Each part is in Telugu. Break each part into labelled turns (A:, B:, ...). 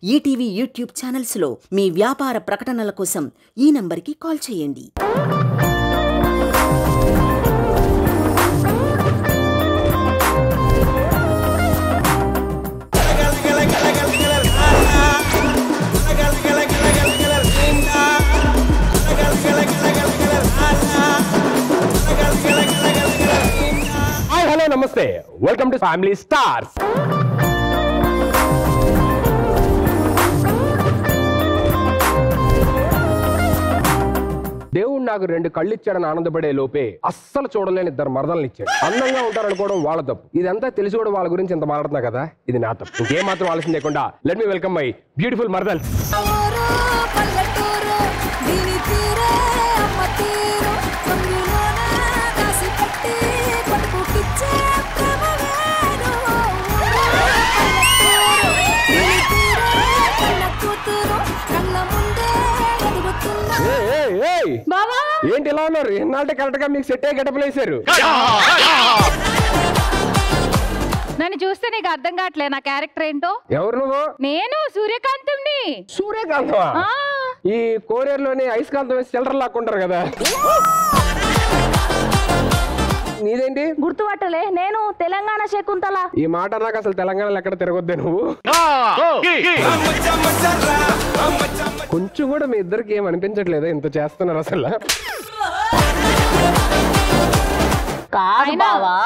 A: ఈటీవీ యూట్యూబ్ ఛానల్స్లో మీ వ్యాపార ప్రకటనల కోసం ఈ నంబర్కి కాల్ చేయండి.
B: హాయ్ హలో నమస్తే, వెల్కమ్ టు ఫ్యామిలీ స్టార్స్. దేవుడు నాకు 2 కళ్ళు ఇచ్చాడని ఆనందపడే లోపే అస్సలు చూడలేని 2 మరదల్ని ఇచ్చాడు. అందంగా ఉంటారనుకోవడం వాళ్ళ తప్పు. ఇదంతా తెలిసి కూడా వాళ్ళ గురించి ఎంత మాట్లాడుతున్నా కదా, ఇది నా తప్పు. ఇంకేం మాత్రం ఆలస్యం చేయకుండా let me welcome my beautiful మరదల్స్. ఏంటి ఇలా ఉన్నారు? ఎన్నాళ్ళే కరెక్ట్ గా మీకు సెట్ అయ్యి గడపలేశారు.
C: నన్ను చూస్తే నీకు అర్థం కావట్లే నా క్యారెక్టర్ ఏంటో.
B: ఎవరు నువ్వు?
C: నేను సూర్యకాంతంని.
B: సూర్యకాంతమా? ఈ కోరియర్ లోని ఐస్కాంతం వేసి చిల్లర లాక్కుంటారు కదా, నీదేంటి?
D: గుర్తుపట్టలే, నేను తెలంగాణ శకుంతల.
B: ఈ మాట నాకు అసలు తెలంగాణలో ఎక్కడ తిరగొద్దే నువ్వు. కొంచెం కూడా మీ ఇద్దరికి ఏం అనిపించట్లేదా ఇంత చేస్తున్నారు అసలు?
D: కాదు బావా,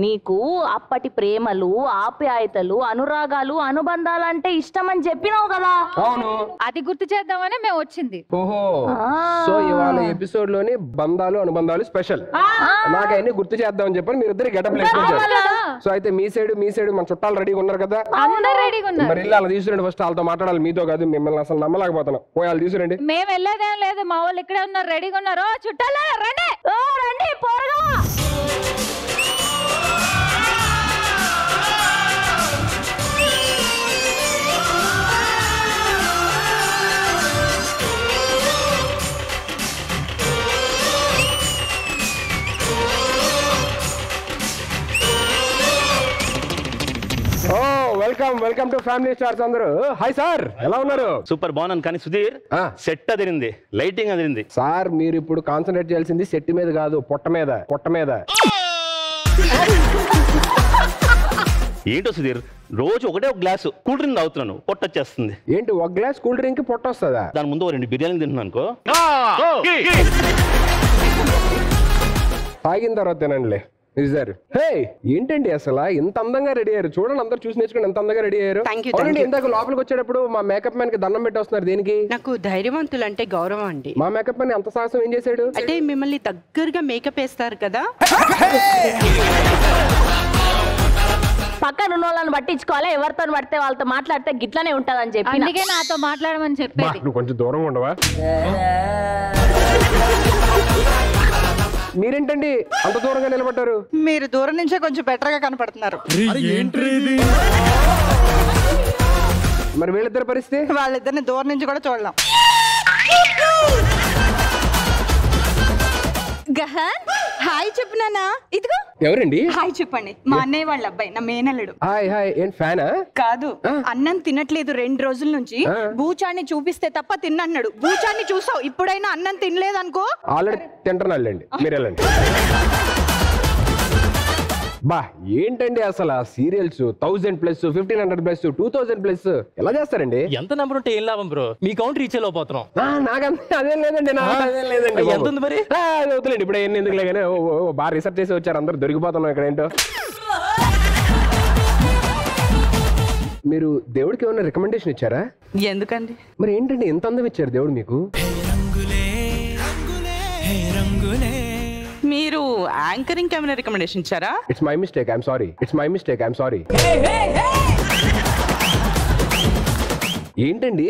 D: నీకు అప్పటి ప్రేమలు, ఆప్యాయతలు, అనురాగాలు, అనుబంధాలు అంటే ఇష్టం అని చెప్పినావు కదా.
B: అవును,
C: అది గుర్తు చేద్దామని మేము వచ్చింది.
B: ఓహో, సో ఇవాళ ఎపిసోడ్ లోని బంధాలు అనుబంధాలు స్పెషల్. నాకు అవన్నీ గుర్తు చేద్దామని చెప్పని మీరు ఇద్దరు గెటప్ వేసుకొచ్చారు. సో అయితే మీ సైడ్ మన చుట్టాలు రెడీగా ఉన్నారు కదా?
C: అందరూ రెడీగా ఉన్నారు.
B: మరి ఇల్లు అలా తీసుకురండి, ఫస్ట్ వాళ్ళతో మాట్లాడాలి. మీతో కాదు, మిమ్మల్ని అసలు నమ్మలేకపోతాను. పోయి వాళ్ళు తీసుకురండి.
C: మేము వెళ్ళేదేం లేదు, మా వాళ్ళు ఇక్కడే ఉన్నారు, రెడీగా ఉన్నారు. చుట్టాలు రండి,
D: రండి పోరగా.
B: వెల్కమ్ టు ఫ్యామిలీ స్టార్స్ అందరూ. హాయ్ సార్, ఎలా ఉన్నారు?
E: సూపర్ బాగున్నాను. కానీ సుధీర్, సెట్ అదిరింది, లైటింగ్ అదిరింది.
B: సార్ మీరు ఇప్పుడు కాన్సన్ట్రేట్ చేయాల్సింది సెట్ మీద కాదు, పొట్ట మీద.
E: ఏంటో సుధీర్, రోజు ఒకటే ఒక గ్లాసు కూల్ డ్రింక్ తాగుతున్నాను, పొట్ట వచ్చేస్తుంది.
B: ఏంటి ఒక గ్లాస్ కూల్ డ్రింక్ పొట్ట వస్తుందా?
E: దాని ముందు 2 బిర్యానీ తింటున్నాను అనుకో.
B: తాగిన తర్వాత తినండిలే. సార్, హే ఏంటండి అసలు ఇంత అందంగా రెడీ అయ్యారు? చూడండి, అందరు చూసి నేర్చుకుని ఎంత అందంగా రెడీ అయ్యారు. అవునండి, ఇందాక లోపలికి వచ్చేటప్పుడు మా మేకప్ మ్యాన్ కి దండం పెట్టి వస్తున్నారు. దేనికి?
F: నాకు ధైర్యవంతులు అంటే గౌరవం అండి.
B: మా మేకప్ మ్యాన్ అంత సాహసం ఏం చేశాడు
F: అంటే మిమ్మల్ని దగ్గరగా మేకప్ వేస్తారు కదా.
D: పక్కన ఉన్న వాళ్ళని పట్టించుకోవాలి, ఎవరితో పడితే వాళ్ళతో మాట్లాడితే గిట్లనే ఉంటదని చెప్పి
C: అందుకే నాతో మాట్లాడమని చెప్పేది.
B: నువ్వు కొంచెం దూరంగా ఉండవా? మీరేంటండి అంత దూరంగా నిలబడ్డారు?
F: మీరు దూరం నుంచే కొంచెం బెటర్ గా కనపడుతున్నారు.
B: మరి వీళ్ళిద్దరి పరిస్థితి?
F: వాళ్ళిద్దరిని దూరం నుంచి కూడా చూడలేం.
G: గహన్, హాయ్ చెప్పు నాన్న. ఇదిగో
B: ఎవరండి?
G: హాయ్ చెప్పండి. మా అన్నయ్య వాళ్ళ అబ్బాయి, నా మేనల్లుడు.
B: Hi hi. ఏం ఫ్యానా?
G: కాదు, అన్నం తినట్లేదు 2 రోజుల నుంచి. బూచాన్ని చూపిస్తే తప్ప తిన్నన్నాడు. బూచాన్ని చూసావు, ఇప్పుడైనా అన్నం తినలేదు అనుకో.
B: ఆల్రెడీ తింటున్నాళ్ళండి, మీరు వెళ్ళండి. బా ఏంటండి అసలు సీరియల్స్ 1000+, 1500+, 2000+ ఎలా చేస్తారండి?
H: ఎంత నెంబర్ ఉంటే ఏం లాభం బ్రో? మీ కౌంట్ రీచ్ అయిపోతున్నాం.
B: నాకంతా అదేం లేదండి,
H: ఎంత ఉంది మరి?
B: వద్దులేండి, ఇప్పుడు ఎన్ని ఎందుకులే కానీ బాగా రీసెర్చ్ చేసి వచ్చారు, అందరు దొరికిపోతున్నాం ఇక్కడ. ఏంటో మీరు దేవుడికి ఏమైనా రికమెండేషన్ ఇచ్చారా?
F: ఎందుకండి?
B: మరి ఏంటండి ఎంత అందం ఇచ్చారు దేవుడు మీకు?
F: మీరు యాంకరింగ్ ఏమైనా రికమెండేషన్ ఇచ్చారా?
B: It's my mistake, I'm sorry. ఏంటండి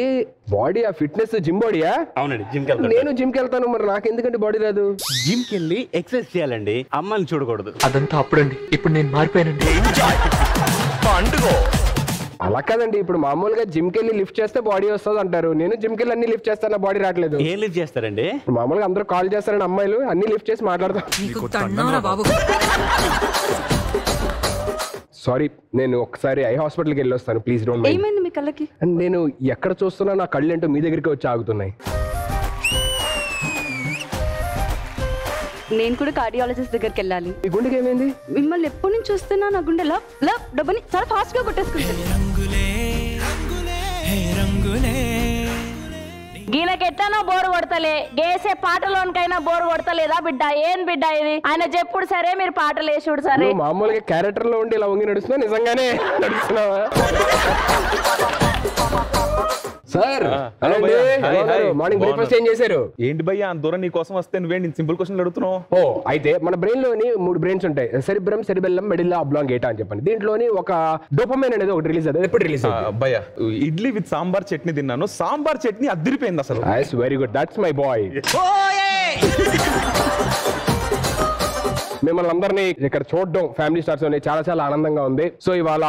B: బాడీ, ఆ ఫిట్నెస్ జిమ్ బాడీయా?
E: అవునండి, జిమ్ కి వెళ్తాను.
B: నేను జిమ్ కి వెళ్తాను, మరి నాకు ఎందుకంటే బాడీ రాదు?
E: జిమ్ కి వెళ్ళి ఎక్సర్సైజ్ చేయాలండి, అమ్మాయిని చూడకూడదు.
H: అదంతా అప్పుడండి, ఇప్పుడు నేను మారిపోయానండి.
B: అలా కాదండి, ఇప్పుడు మామూలుగా జిమ్ కి వెళ్ళి లిఫ్ట్ చేస్తే బాడీ వస్తుంది అంటారు. నేను జిమ్ కి వెళ్ళి అన్ని లిఫ్ట్ చేస్తాను, బాడీ రావట్లేదు.
E: ఏం లిఫ్ట్ చేస్తారండి?
B: మామూలుగా అందరూ కాల్ చేస్తారండి అమ్మాయిలు, అన్ని లిఫ్ట్ చేసి మాట్లాడతాం. సారీ, నేను ఒకసారి ఐ హాస్పిటల్కి వెళ్ళి వస్తాను, ప్లీజ్ డోంట్ మైండ్.
G: ఏమైంది మీకు? కళ్ళకి?
B: నేను ఎక్కడ చూస్తున్నా నా కళ్ళు ఏంటో మీ దగ్గరికి వచ్చి ఆగుతున్నాయి.
G: నేను కూడా కార్డియాలజిస్ట్ దగ్గరికి వెళ్ళాలి.
B: ఈ గుండెకి ఏమైంది?
G: మిమ్మల్ని ఎప్పటి నుంచి చూస్తున్నా నా గుండె లవ్ లవ్ డబ్బని చాలా ఫాస్ట్ గా కొట్టేసుకుంటుంది.
D: గీనకెట్టానో బోరు కొడతలే, గేసే పాటలోనికైనా బోరు కొడతలేదా బిడ్డ? ఏం బిడ్డ ఇది? ఆయన చెప్పుడు సరే, మీరు పాటలు వేసుడు సరే.
B: నువ్వు మామూలుగా క్యారెక్టర్ లో ఉండి ఇలా వంగి నడుస్తున్నా, నిజంగానే నడుస్తున్నావా? సార్ మార్నింగ్ బ్రేక్ఫాస్ట్ ఏం చేశారు?
I: ఏంటి భయ్యా అంత దూరం నీ కోసం వస్తే నువ్వే నేను సింపుల్ క్వశ్చన్ అడుగుతున్నావు.
B: ఓ అయితే మన బ్రెయిన్ లోని 3 బ్రెయిన్స్ ఉంటాయి, సెరిబ్రమ్, సెరిబెల్లం, మెడిల్లా, ఆబ్లాంగేటా అని చెప్పండి. దీంట్లోని ఒక డోపమైన్ అనేది ఒకటి రిలీజ్ అవుతుంది. ఎప్పుడు రిలీజ్ అవుతుంది?
I: భయ్యా ఇడ్లీ విత్ సాంబార్ చట్నీ తిన్నాను, సాంబార్ చట్నీ అదిరిపోయింది అసలు.
B: Very good, that's my boy. మిమ్మల్ని అందరినీ ఇక్కడ చూడడం ఫ్యామిలీ స్టార్స్ చాలా చాలా ఆనందంగా ఉంది. సో ఇవాళ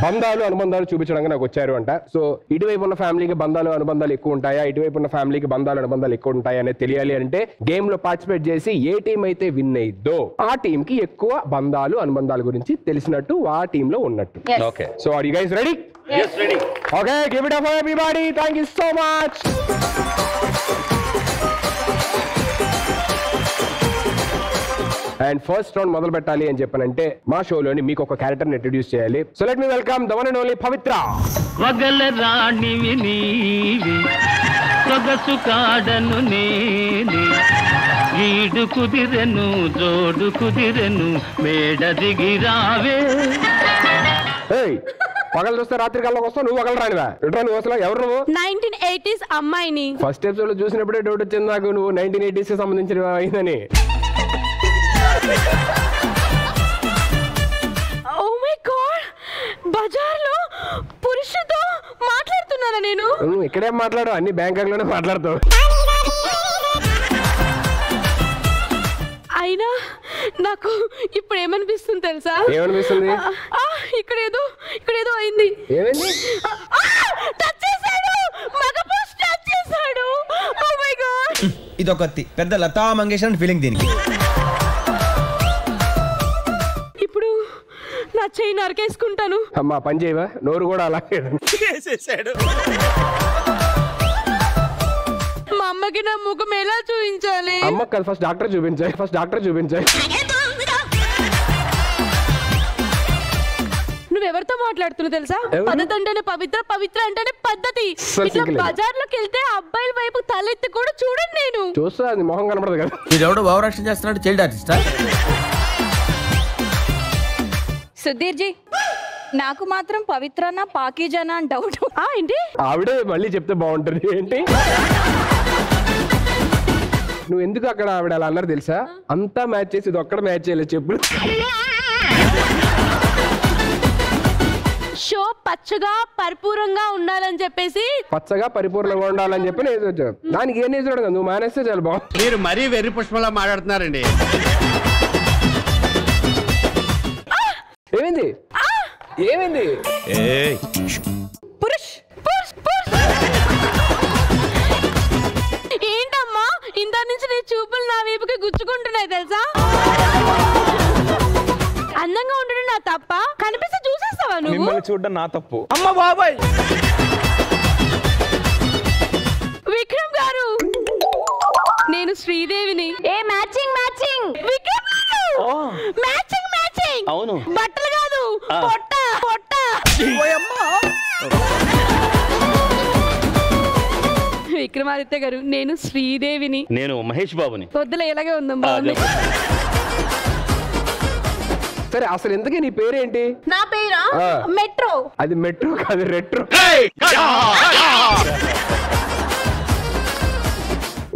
B: బంధాలు అనుబంధాలు చూపించడానికి నాకు వచ్చారు అంట. సో ఇటువైపు ఉన్న ఫ్యామిలీకి బంధాలు అనుబంధాలు ఎక్కువ ఉంటాయా, ఇటువైపు ఉన్న ఫ్యామిలీకి బంధాలు అనుబంధాలు ఎక్కువ ఉంటాయా అనేది తెలియాలి అంటే గేమ్ లో పార్టిసిపేట్ చేసి ఏ టీం అయితే విన్ అయ్యిద్దో ఆ టీం కి ఎక్కువ బంధాలు అనుబంధాల గురించి తెలిసినట్టు ఆ టీం లో ఉన్నట్టు.
I: Okay,
B: so are you guys ready?
E: yes ready.
B: Okay, give it up for everybody. Thank you so much. And first round మొదలు పెట్టాలి అని చెప్పనంటే మా షోలోని మీకు ఒక క్యారెక్టర్ ఇంట్రడ్యూస్ చేయాలి. So let me welcome the one and only Pavitra.
J: వగల రాణివి నీవి, సొగసు కాడను నేనే, ఈడు కుదిరెను జోడు కుదిరెను, మేడ దిగి రావే.
B: పగలు చూస్తే రాత్రి కల్లోకి వస్తావు, నువ్వు పగలు రానివా? నువ్వు అసలు ఎవరు? నువ్వు
G: 1980s అమ్మాయిని.
B: ఫస్ట్ ఎపిసోడ్ లో చూసినప్పుడే డౌట్ వచ్చింది నాకు, నువ్వు 1980s కి సంబంధించిన అయిందని.
G: ఓ మై గాడ్, బజార్లో పురుషుతో మాట్లాడుతున్నారా నేను?
B: నువ్వు ఇక్కడే మాట్లాడు, అన్ని బ్యాంకాక్ లోనే మాట్లాడతావు.
G: అయినా నాకు ఇప్పుడు ఏమనిపిస్తుంది తెలుసా?
B: ఏమనిపిస్తుంది?
G: ఇక్కడ ఏదో అయింది.
B: ఏమైంది?
G: టచ్ చేశాడు, మగ పోస్ట్ టచ్ చేశాడు. ఓ మై గాడ్,
K: ఇదొకటి పెద్ద లతా మంగేష్కర్ ఫీలింగ్ దీనికి.
G: ఇప్పుడు నా చెయ్యి నరికేసుకుంటాను.
B: అమ్మా పని చేయవా? నోరు కూడా అలాగే
K: చేసేసాడు.
G: మా అమ్మకి నా ముఖం ఎలా చూపించాలి?
B: అమ్మకి కదా ఫస్ట్ డాక్టర్ చూపించాలి.
G: నువ్వెవరితో మాట్లాడుతున్నావు తెలుసా? పద్ధతి అంటేనే పవిత్ర, పవిత్ర అంటేనే పద్ధతి. ఇట్లా బజార్లోకి వెళ్తే అబ్బాయిల వైపు తలెత్తి కూడా చూడండి. నేను
B: చూస్తా, అది మొహం కనపడదు కదా.
K: వీడెవడో ఓవరాక్షన్ చేస్తున్నాడు, చైల్డ్ ఆర్టిస్టా?
G: సుధీర్ జీ, నాకు మాత్రం పవిత్రనా పాకీజనా అని డౌట్. ఏంటి?
B: ఆవిడే మళ్ళీ చెప్తే బాగుంటుంది. ఏంటి నువ్వు ఎందుకు అక్కడ ఆవిడ అలా అన్నారు తెలుసా? అంతా మ్యాచ్ చేసి ఇది ఒక్కడ మ్యాచ్ చేయలేదు చెప్పు.
G: షో పచ్చగా పరిపూర్ణంగా ఉండాలని చెప్పేసి,
B: పచ్చగా పరిపూర్ణంగా ఉండాలని చెప్పి నేను దానికి ఏం చేసాడు కదా, నువ్వు మానేస్తే చాలా బాగుంది.
L: మీరు మరీ వెర్రి పుష్పంలా మాట్లాడుతున్నారండి.
B: ఏమైంది?
G: ఏంటమ్మా ఇంత నుంచి నీ చూపులు నా వైపుకి గుచ్చుకుంటున్నాయి తెలుసా? అందంగా ఉండడం నా తప్ప? కనిపిస్తే చూసేస్తావా నువ్వు?
I: మిమ్మల్ని చూడడం నా తప్పు.
K: అమ్మ బాబాయ్,
G: విక్రమ్ గారు, నేను శ్రీదేవిని. ఏ మ్యాచింగ్ మ్యాచింగ్ విక్రమ్ గారు, మ్యాచింగ్ మ్యాచింగ్.
E: అవును,
G: బట్టలు కాదు, పొట్ట పొట్ట. విక్రమాదిత్య గారు, నేను శ్రీదేవిని.
E: నేను మహేష్ బాబుని.
G: వద్దులే, ఇలాగే ఉందాం. బాగుంది.
B: సరే అసలు ఎందుకే నీ పేరేంటి?
G: నా పేరా మెట్రో.
B: అది మెట్రో కాదు, రెట్రో.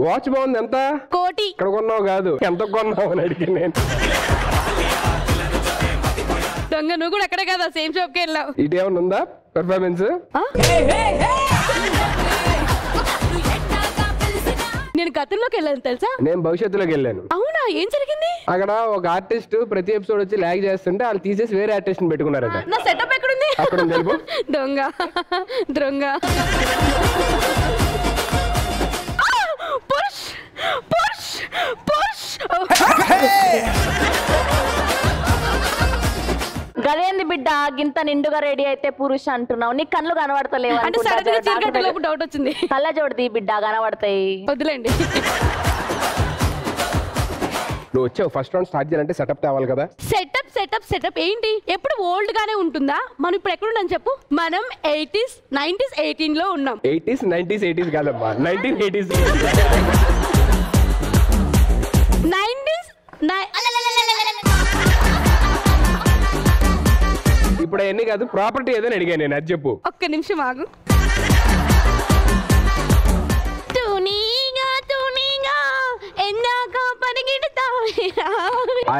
B: వాచ్ బాగుంది. ఎంత?
G: కోటి.
B: ఇక్కడ కొన్నావు కాదు, ఎంత కొన్నావు అని అడిగి నేను.
G: దొంగ, నువ్వు కూడా అక్కడే కదా, సేమ్ షాప్ కి వెళ్ళావు.
B: ఇటు ఏమన్నా ఉందా పెర్ఫార్మెన్స్?
G: నేను గతంలోకి వెళ్ళాను తెలుసా?
B: నేను భవిష్యత్తులోకి వెళ్ళాను.
G: అవునా? ఏం జరిగింది
B: అక్కడ? ఒక ఆర్టిస్ట్ ప్రతి ఎపిసోడ్ వచ్చి లాగ్ చేస్తుంటే వాళ్ళు తీసేసి వేరే ఆర్టిస్ట్ పెట్టుకున్నారట.
G: నా సెటప్ ఎక్కడుంది?
B: అక్కడ తెలుపు.
G: దొంగ దొంగ. Push push push.
D: గదేంది బిడ్డ గింత నిండుగా రెడీ అయితే పురుష అంటున్నావు నీ కళ్ళు కనబడతలేవు
M: అంటే సడన్ గా చీకటిలోపు డౌట్ వచ్చింది.
D: కళ్ళ జోడిది బిడ్డ కనబడతాయి.
M: వదిలేండి.
B: నువ్వు వచ్చావు ఫస్ట్ రౌండ్ స్టార్ట్ చేయాలంటే సెటప్ తేవాలి కదా.
M: సెటప్ ఏంటి? ఎప్పుడు ఓల్డ్ గానే ఉంటుందా? మనం ఇప్పుడు ఎక్కడున్నాం చెప్పు. మనం 80s 90s 18 లో ఉన్నాం.
B: 80s 90s 80s కాదమ్మా 1980s.
M: 90s
B: ఇప్పుడు అవన్నీ కాదు, ప్రాపర్టీ ఏదని అడిగాను నేను, అది చెప్పు.
M: ఒక్క నిమిషం ఆగు.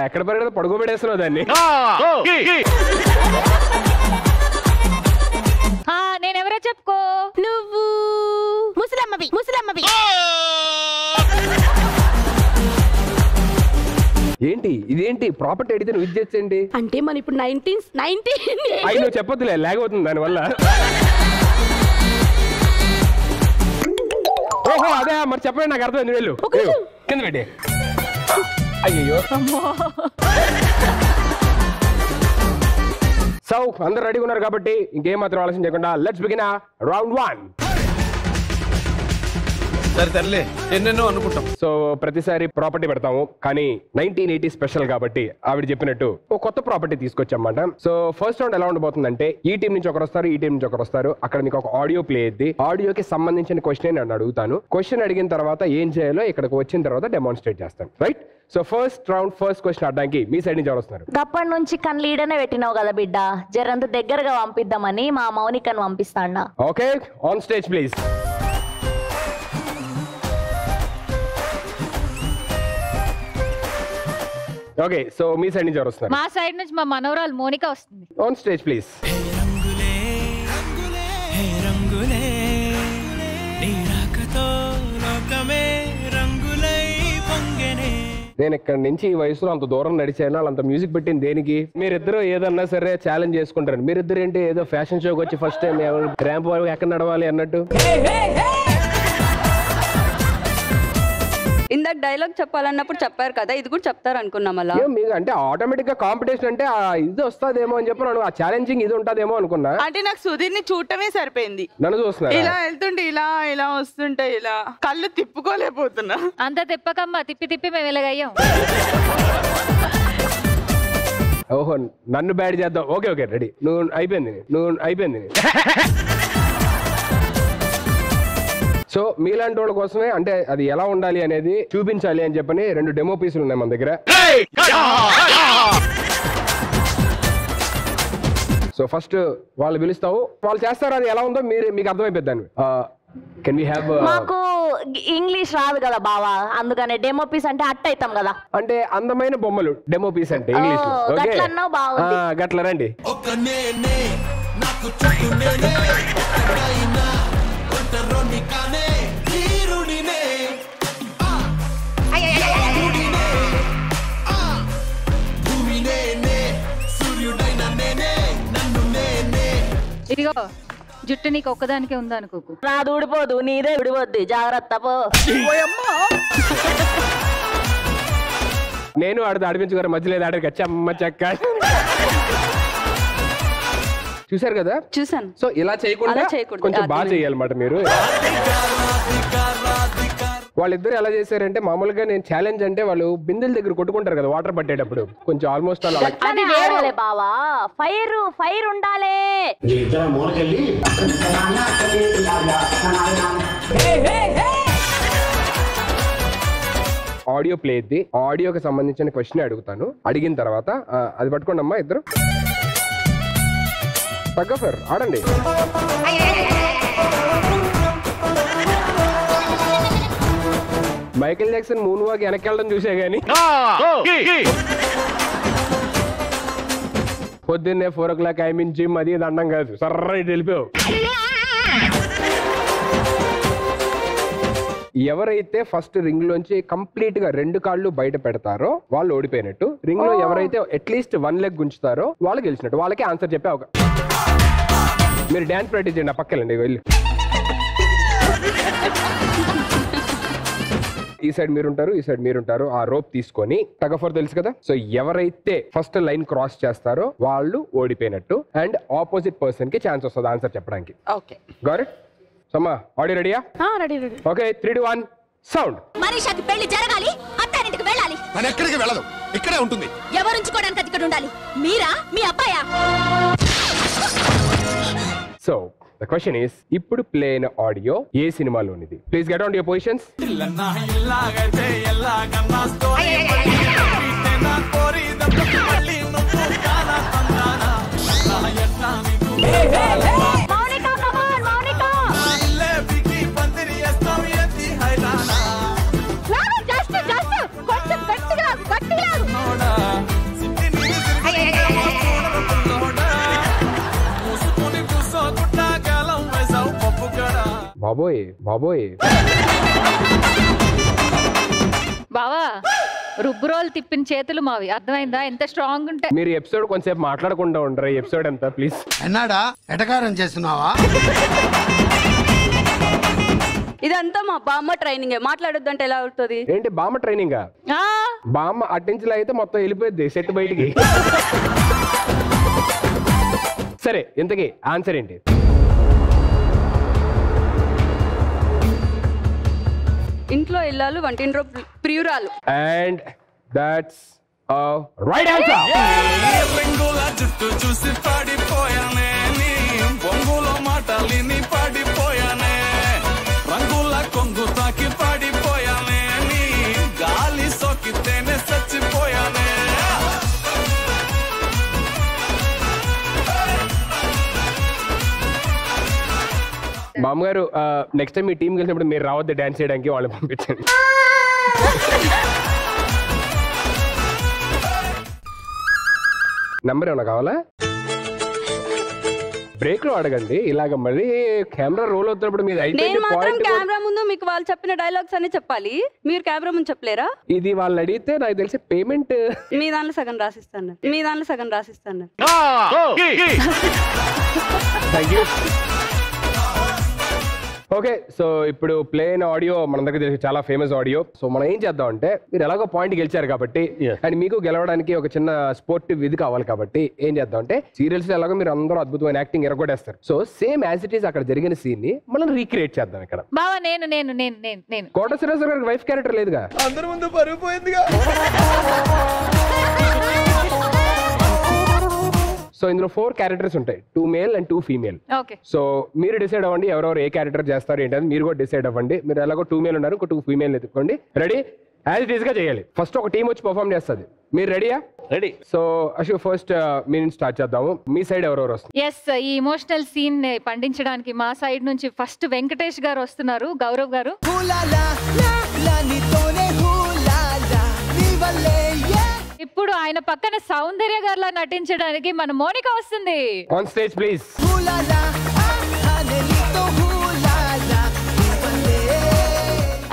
B: ఎక్కడ పరిగెడ పడుకోబెడేస్తున్నావు దాన్ని.
C: నేనెవరో చెప్పుకో.
M: నువ్వు ముసలమ్మవి.
B: ఏంటి ఇదేంటి ప్రాపర్టీ అడిగితే నువ్వు ఇచ్చేసేంటి
M: అంటే మన ఇప్పుడు 19
B: అయి నువ్వు చెప్పొద్దులే, లేకపోతుంది దానివల్ల. ఓహో అదే మరి చెప్పండి, నాకు అర్థమైంది. వెళ్ళు కింద పెట్టి. అయ్యో సో అందరు రెడీగా ఉన్నారు కాబట్టి ఇంకేం మాత్రం ఆలోచన చేయకుండా లెట్స్ బిగిన్ రౌండ్ 1.
K: సరే తరలే ఎన్నెన్నో అనుకుంటాం.
B: సో ప్రతిసారి ప్రాపర్టీ పెడతాము, కానీ 1980 స్పెషల్ కాబట్టి ఆవిడ చెప్పినట్టు ఒక కొత్త ప్రాపర్టీ తీసుకొచ్చామాట. సో ఫస్ట్ రౌండ్ ఎలా ఉండబోతుందంటే ఈ టీం నుంచి ఒకరు వస్తారు, ఈ టీం నుంచి ఒకరు వస్తారు. అక్కడ మీకు ఒక ఆడియో ప్లే అయ్యింది. ఆడియోకి సంబంధించిన క్వశ్చన్ నేను అడుగుతాను. క్వశ్చన్ అడిగిన తర్వాత ఏం చేయాలో ఇక్కడికి వచ్చిన తర్వాత డెమాన్స్ట్రేట్ చేస్తాను. Right? So first round first question అడడానికి మీ సైడ్ నుంచి ఎవరు వస్తున్నారు?
D: అప్పటి నుంచి కళ్ళు ఈడనే పెట్టినావు కదా బిడ్డ, జరంత దగ్గరగా పంపిద్దామని మా మౌనికను పంపిస్తాడా.
B: Okay, on stage please. Okay, so మీ సైడ్ నుంచి ఎవరు వస్తున్నారు?
C: మా సైడ్ నుంచి మా మనవరాలు మోనిక వస్తుంది.
B: On stage please. నేను ఇక్కడ నుంచి ఈ వయసులో అంత దూరం నడిచాను, అంత మ్యూజిక్ పెట్టింది దేనికి? మీరిద్దరు ఏదన్నా సరే ఛాలెంజ్ చేసుకుంటారు. మీరిద్దరు ఏంటి ఏదో ఫ్యాషన్ షోకి వచ్చి ఫస్ట్ టైం ర్యాంప్ ఎక్కడ నడవాలి అన్నట్టు.
M: ఇందాక డైలాగ్ చెప్పాలన్నప్పుడు చెప్పారు కదా, ఇది కూడా చెప్తారు అనుకున్నాం. అలా
B: మీకు అంటే ఆటోమేటిక్ గా కాంపిటీషన్ అంటే ఇది వస్తుందేమో అని చెప్పి ఆ ఛాలెంజింగ్ ఇది ఉంటదేమో అనుకున్నా.
F: అంటే నాకు సుధీర్ ని చూడటమే సరిపోయింది.
B: నన్ను చూస్తున్నా
F: ఇలా వెళ్తుంటే ఇలా వస్తుంటే ఇలా కళ్ళు తిప్పుకోలేకపోతున్నా.
C: అంత తిప్పకమ్మా, తిప్పి మేము ఇలాగయ్యాం.
B: ఓహో నన్ను బ్యాడ్ చేద్దాం. Okay ready. నువ్వు అయిపోయింది. సో మీలాంటి వాళ్ళ కోసమే అంటే అది ఎలా ఉండాలి అనేది చూపించాలి అని చెప్పని 2 డెమో పీసులు ఉన్నాయి మన దగ్గర. సో ఫస్ట్ వాళ్ళు పిలుస్తావు, వాళ్ళు చేస్తారు. అది ఎలా ఉందో మీకు అర్థమైపోద్దాన్ని. కెన్ వి హావ్
D: మాకు ఇంగ్లీష్ రాదు కదా బావా, అందుకనే డెమో పీస్ అంటే అట్ట అవుతాం కదా.
B: అంటే అందమైన బొమ్మలు డెమో పీస్ అంటే ఇంగ్లీష్ లో. గట్ల రండి.
C: ఇదిగో జుట్టు నీకు ఒక్కదానికే ఉందా అనుకోకు.
D: నాది ఊడిపోదు, నీదే ఊడిపోద్ది, జాగ్రత్త పో.
B: నేను ఆడిపించుకోరు మధ్యలో ఆడికి వచ్చమ్మ చెక్క. చూసారు కదా?
M: చూసాను.
B: సో ఇలా చేయకుండా కొంచెం బాగా చేయాలన్నమాట మీరు. వాళ్ళిద్దరు ఎలా చేశారంటే మామూలుగా నేను ఛాలెంజ్ అంటే వాళ్ళు బిందెల దగ్గర కొట్టుకుంటారు కదా వాటర్ పట్టేటప్పుడు, కొంచెం ఆల్మోస్ట్ అలా.
D: అది వేరే బావా, ఫైర్ ఉండాలి.
B: ఆడియో ప్లే అయింది. ఆడియోకి సంబంధించిన క్వశ్చన్ అడుగుతాను. అడిగిన తర్వాత అది పట్టుకోండి అమ్మా ఇద్దరు. తగ్గఫర్ ఆడండి. మైకేల్ జాక్సన్ మూన్ వాక్ వెనక్కి వెళ్ళడం చూసే గానీ పొద్దున్నే 4 o'clock ఐ మీన్ జిమ్ అది దండం కాదు, సర్ర ఇటు వెళ్ళిపోయావు. ఎవరైతే ఫస్ట్ రింగ్ లోంచి కంప్లీట్ గా 2 కాళ్ళు బయట పెడతారో వాళ్ళు ఓడిపోయినట్టు. రింగ్ లో ఎవరైతే అట్లీస్ట్ 1 leg గుంచుతారో వాళ్ళు గెలిచినట్టు. వాళ్ళకి ఆన్సర్ చెప్పే ఒక మీరు డాన్స్ ప్రాక్టీస్ చేయండి, పక్కలండి వెళ్ళి. ఈ సైడ్ మీరుంటారు, ఈ సైడ్ మీరుంటారు. ఆ రోప్ తీసుకొని టగ్ ఆఫ్ వార్ తెలుసు కదా, సో ఎవరైతే ఫస్ట్ లైన్ క్రాస్ చేస్తారో వాళ్ళు ఓడిపోయినట్టు అండ్ ఆపోజిట్ పర్సన్ కి ఛాన్స్ వస్తుంది ఆన్సర్ చెప్పడానికి.
G: Okay
B: got it? సమ్మా ఆడియో రెడీయా?
M: Ready ready.
B: Okay 3, 2, 1 sound.
N: మనీషాకి పెళ్లి జరగాలి, అత్తారింటికి వెళ్ళాలి.
K: తను ఎక్కడికి వెళ్ళదు, ఇక్కడే ఉంటుంది.
N: ఎవరుంచుకోవడానికి అది ఇక్కడ ఉండాలి? మీరా, మీ అబ్బాయా?
B: సో ద క్వశ్చన్ ఈస్, ఇప్పుడు ప్లే అయిన ఆడియో ఏ సినిమాలోనిది? Please get on your positions. బాబోయ్ బాబోయ్.
C: బావా రుబ్బు రోల్ తిప్పిన చేతులు మావి, అర్థమైందా? ఎంత స్ట్రాంగ్ ఉంటే.
B: మీరు ఎపిసోడ్ కొంచెంసేపు మాట్లాడకుండా ఉండరు. ఎపిసోడ్ ఎంత ప్లీజ్?
L: అన్నాడా ఎటకారం చేస్తున్నావా?
D: ఇదంతా మా బామ్మ ట్రైనింగ్. మాట్లాడొద్దంటే ఎలా అవుతుంది?
B: ఏంటి బామ్మ ట్రైనింగ్? బామ్మ అటెన్షన్ అయితే మొత్తం వెళ్ళిపోయింది సెట్ బయటికి. సరే ఇంతకీ ఆన్సర్ ఏంటి?
D: ఇంట్లో ఇల్లాలు, వంటింట్లో ప్రియురాలు.
B: And that's right answer.
O: జుట్టు చూసి పడిపోయానే, నీ బొంగులో మాటలిని పడిపోయానే, రంగుల కొంగు తాకి పడిపోయానే, నీ గాలి సోకితేనే చచ్చిపోయానే.
B: మామగారు నెక్స్ట్ టైం మీ టీం కలిసినప్పుడు మీరు రావద్దు డాన్స్ చేయడానికి, వాళ్ళు పంపించండి. నంబర్ ఏమన్నా కావాలా? బ్రేక్ లో అడగండి. ఇలాగ మళ్ళీ కెమెరా రోల్ అవుతున్నప్పుడు మీరు
D: కెమెరా ముందు మీకు వాళ్ళు చెప్పిన డైలాగ్స్ అన్ని చెప్పాలి, మీరు కెమెరా ముందు చెప్పలేరా?
B: ఇది వాళ్ళు అడిగితే నాకు తెలిసి పేమెంట్
D: మీ దాంట్లో సగం రాసిస్తాను, మీ దాంట్లో సగం రాసిస్తాను.
B: Thank you. ఓకే సో ఇప్పుడు ప్లే అయిన ఆడియో మనందరికీ తెలిసి చాలా ఫేమస్ ఆడియో. సో మనం ఏం చేద్దాం అంటే, మీరు ఎలాగో పాయింట్ గెలిచారు కాబట్టి అండ్ మీకు గెలవడానికి ఒక చిన్న స్పోర్టివ్ ఇది కావాలి కాబట్టి ఏం చేద్దాం అంటే, సీరియల్స్ లో ఎలాగో మీరు అందరూ అద్భుతమైన యాక్టింగ్ ఎరగొట్టేస్తారు. So same as it is అక్కడ జరిగిన సీన్ ని మనం రీక్రియేట్ చేద్దాం ఇక్కడ.
C: బావా నేను నేను నేను నేను నేను
B: కోట శ్రీనివాసరావు గారికి వైఫ్ క్యారెక్టర్ లేదుగా,
K: అందరి ముందు పరుగు పోయిందిగా.
B: సో ఇందులో 4 క్యారెక్టర్స్ ఉంటాయి, 2 male and 2 female.
C: Okay
B: so మీరు డిసైడ్ అవ్వండి ఎవరెవరు ఏ క్యారెక్టర్ చేస్తారు ఏంటని. మీరు కూడా డిసైడ్ అవ్వండి. మీరు ఎలాగో 2 మేల్ ఉన్నారు, 2 ఫీమేల్ ఎత్తుకోండి. రెడీ? యాజ్ ఇట్ ఈస్ గా చేయాలి. ఫస్ట్ ఒక టీం వచ్చి పర్ఫార్మ్ చేస్తుంది. మీరు రెడీయా?
E: రెడీ.
B: సో అశు ఫస్ట్ మీ నుంచి స్టార్ట్ చేద్దాము. మీ సైడ్ ఎవరెవరు వస్తారు?
C: ఎస్, ఈ ఇమోషనల్ సీన్ పండించడానికి మా సైడ్ నుంచి ఫస్ట్ వెంకటేష్ గారు వస్తున్నారు. గౌరవ్ గారు. ఇప్పుడు ఆయన పక్కన సౌందర్య గారిలా నటించడానికి మన మోనిక వస్తుంది.
B: On stage please.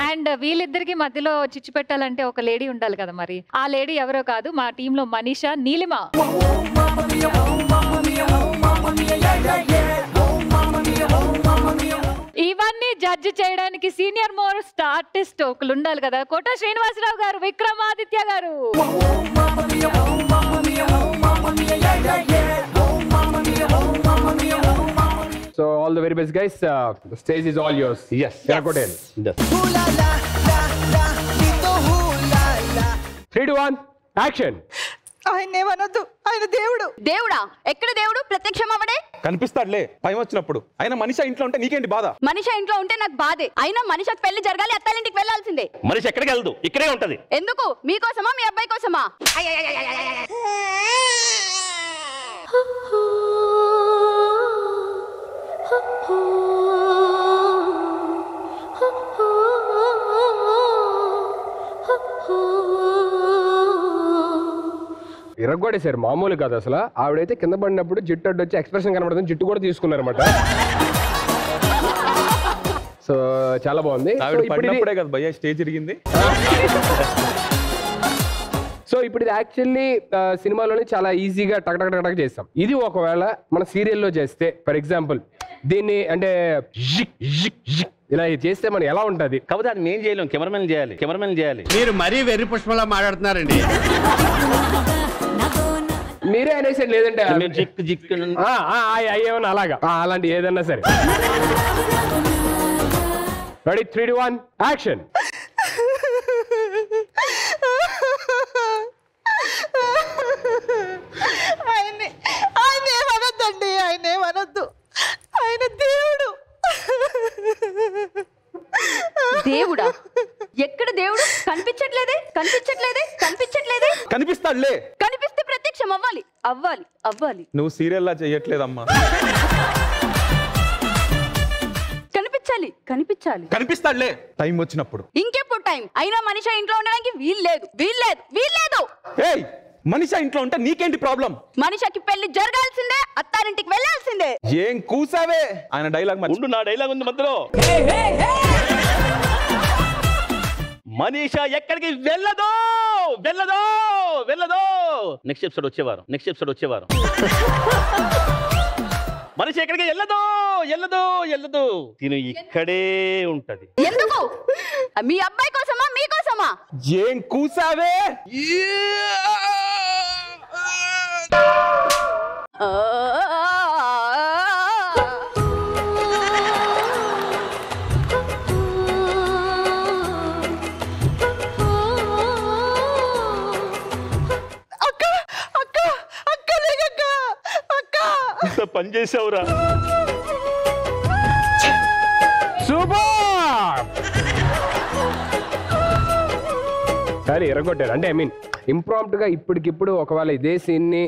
C: అండ్ వీళ్ళిద్దరికి మధ్యలో చిచ్చు పెట్టాలంటే ఒక లేడీ ఉండాలి కదా, మరి ఆ లేడీ ఎవరో కాదు, మా టీమ్ లో మనీషా, నీలిమ. ఇవన్నీ జడ్జి చేయడానికి సీనియర్ మోస్ట్ ఆర్టిస్ట్ ఒకళ్ళు ఉండాలి కదా, కోట శ్రీనివాసరావు గారు, విక్రమాదిత్య గారు.
B: So all the very best guys. The stage is all yours.
E: Yes.
B: Terracotta.
E: Yes.
B: 3, 2, 1 action.
G: ఆయన ఏమనొద్దు, ఆయన దేవుడు.
D: దేవుడా? ఎక్కడ దేవుడు? ప్రత్యక్షం అవ్వడే.
I: కనిపిస్తాడులే టైం వచ్చినప్పుడు. అయినా మనిషి ఇంట్లో ఉంటే నీకేంటి బాధ?
D: మనిషి ఇంట్లో ఉంటే నాకు బాధే. అయినా మనిషికి పెళ్లి జరగాలి, అత్తాలింటికి వెళ్ళాల్సిందే.
E: మనిషి ఎక్కడికి వెళ్దు, ఇక్కడే ఉంటది.
D: ఎందుకు? మీకోసమా, మీ అబ్బాయి కోసమా?
B: ఇరగొడేశారు, మామూలు కాదు అసలు. ఆవిడైతే కింద పడినప్పుడు జిట్టు అడ్డు వచ్చి ఎక్స్ప్రెషన్ కనబడుతుంది, జిట్టు కూడా తీసుకున్నారన్నమాట. సో చాలా బాగుంది.
I: పడినప్పుడే కదా భయ్యా స్టేజ్ ఇరిగింది.
B: సో ఇప్పుడు ఇది యాక్చువల్లీ సినిమాలోనే చాలా ఈజీగా టక్ టక్ టక్ టక్ చేస్తాం. ఇది ఒకవేళ మన సీరియల్లో చేస్తే, ఫర్ ఎగ్జాంపుల్ దీన్ని అంటే ఇలా చేస్తే మనం ఎలా ఉంటది?
E: కాకపోతే అది మేము చేయలేం, కెమెరామెన్ చేయాలి.
P: మీరు మరీ వెర్రి పుష్పంలా మాట్లాడుతున్నారండి.
B: మీరే అనేసి లేదంటే
E: జిక్
B: అయ్యేమన్నా అలాగా అలాంటి ఏదన్నా సరే. Ready 3, 2, 1 action.
F: ఆయన ఏమనొద్దండి, ఆయన ఏమనొద్దు, ఆయన దేవుడు.
Q: దేవుడా? ఎక్కడ దేవుడు? కనిపించట్లేదే.
I: కనిపిస్తాడులే.
Q: కనిపిస్తే ప్రత్యక్షం అవ్వాలి.
I: నువ్వు సీరియల్లా చెయ్యట్లేదమ్మా. కనిపిస్తాడులే టైం వచ్చినప్పుడు.
Q: ఇంకెప్పుడు టైం? అయినా మనిషి ఇంట్లో ఉండడానికి వీల్లేదు.
I: ఏయ్, మనిషి ఇంట్లో ఉంటే నీకేంటి ప్రాబ్లం?
Q: మనిషికి పెళ్లి జరగాల్సిందే, అత్తారింటికి వెళ్ళాల్సిందే.
I: ఏం కూసావే? ఆయన డైలాగ్
E: ఉండు, నా డైలాగ్ ఉంది మధ్యలో. మనీషా ఎక్కడికి వెళ్ళదో. నెక్స్ట్ ఎపిసోడ్ వచ్చేవారం. మనిషి ఎక్కడికి వెళ్ళదు. తిను ఇక్కడే ఉంటది.
Q: ఎందుకు? మీ అబ్బాయి కోసమా, మీకోసమా?
I: ఏం కూసావే?
E: పని చేసావురా.
B: సూపర్. కానీ ఎరగొట్టారు. అంటే ఐ మీన్ ఇంప్రాంప్ట్ గా ఇప్పటికిప్పుడు ఒకవేళ ఇదే సీన్ ని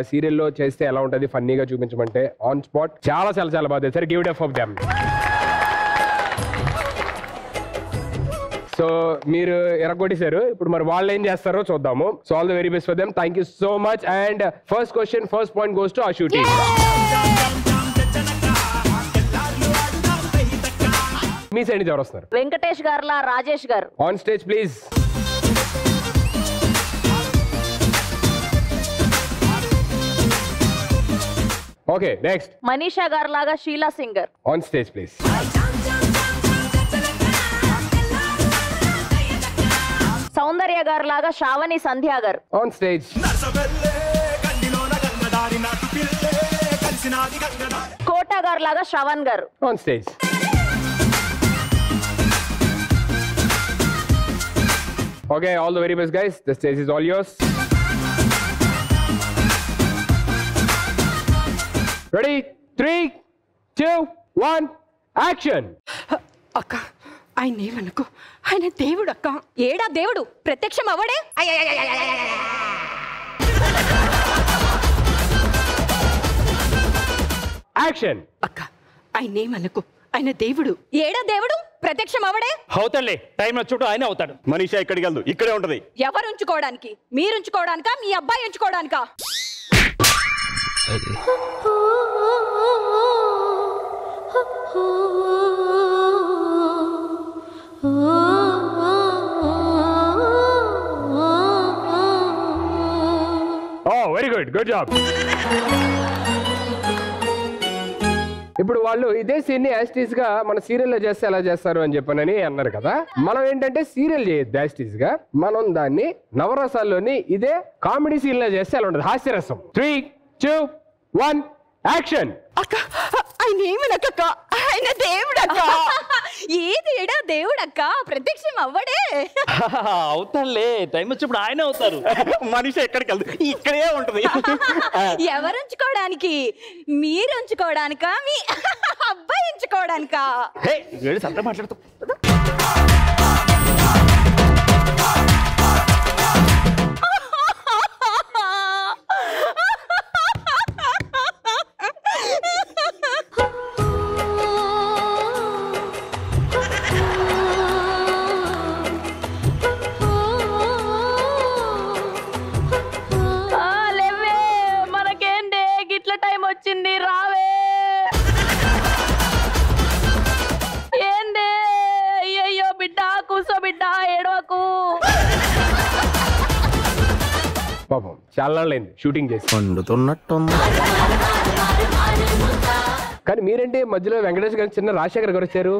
B: సీరియల్లో చేస్తే ఎలా ఉంటది, ఫన్నీగా చూపించమంటే ఆన్ స్పాట్ చాలా బాగా చేశారు. Give it up for them. So మీరు ఎరగొట్టేశారు. ఇప్పుడు మరి వాళ్ళు ఏం చేస్తారో చూద్దాము. So all the very best for them. Thank you so much. And first question, first point goes to Ashu team. మీ సైడ్ నుంచి ఎవరు వస్తున్నారు?
D: వెంకటేష్ గారులా Rajesh garu.
B: On stage please. Okay next.
D: Manisha garu లాగా Sheela singer.
B: On stage please.
D: Soundarya garu లాగా శ్రావణి సంధ్య గారు.
B: On stage.
D: కోట గారు లాగా శ్రవణ్ గారు.
B: On stage. Okay, all the very best guys. The stage is all yours. Ready 3, 2, 1 action.
G: అక్క ఆయన ఏమనుకో, ఆయన దేవుడు అక్క.
Q: ఏడా దేవుడు? ప్రత్యక్షం అవ్వడే.
B: యాక్షన్.
G: అక్క ఆయన ఏమనుకో, ఆయన దేవుడు.
Q: ఏడా దేవుడు? ప్రత్యక్షం అవ్వడే.
E: అవుతాడులే, టైం వచ్చుడు ఆయన అవుతాడు. మనీషా ఎక్కడికి వెళ్దు, ఇక్కడే ఉంటది.
Q: ఎవరు ఉంచుకోవడానికి? మీరు ఉంచుకోవడానికా, మీ అబ్బాయి ఉంచుకోవడానికా?
B: Very good job. ఇప్పుడు వాళ్ళు ఇదే సీన్ ని యాస్టీస్ గా మన సీరియల్ లో చేస్తే ఎలా చేస్తారు అని చెప్పనని అన్నారు కదా. మనం ఏంటంటే సీరియల్ చేయొద్దు యాస్టీస్ గా, మనం దాన్ని నవరసాల్లోని ఇదే కామెడీ సీన్ లో చేస్తే ఎలా ఉంటుంది, హాస్యరసం. 3, 2, 1 యాక్షన్.
G: అక్క ఆయన ఏమనక్క, ఆయన దేవుడక్క.
Q: ఏదేడా దేవుడక్క? ప్రత్యక్షం అవ్వడే.
H: అవుతాడులే, టైం వచ్చినప్పుడు ఆయన అవుతారు.
E: మనిషి ఎక్కడికి వెళ్దు, ఇక్కడే ఉంటది.
Q: ఎవరు ఉంచుకోవడానికి? మీరు ఉంచుకోవడానికా, మీ అబ్బాయి ఉంచుకోవడానికా?
E: సంత మాట్లాడుతూ
D: వచ్చింది, రావే. ఏందే? అయ్యయ్యో బిడ్డ, కూసో బిడ్డ, ఏడవకు.
B: పాపం చాలా నాళ్ళైంది షూటింగ్ చేసి. కానీ మీరేంటి మధ్యలో వెంకటేష్ గారు చిన్న రాజశేఖర్ గారు వచ్చారు.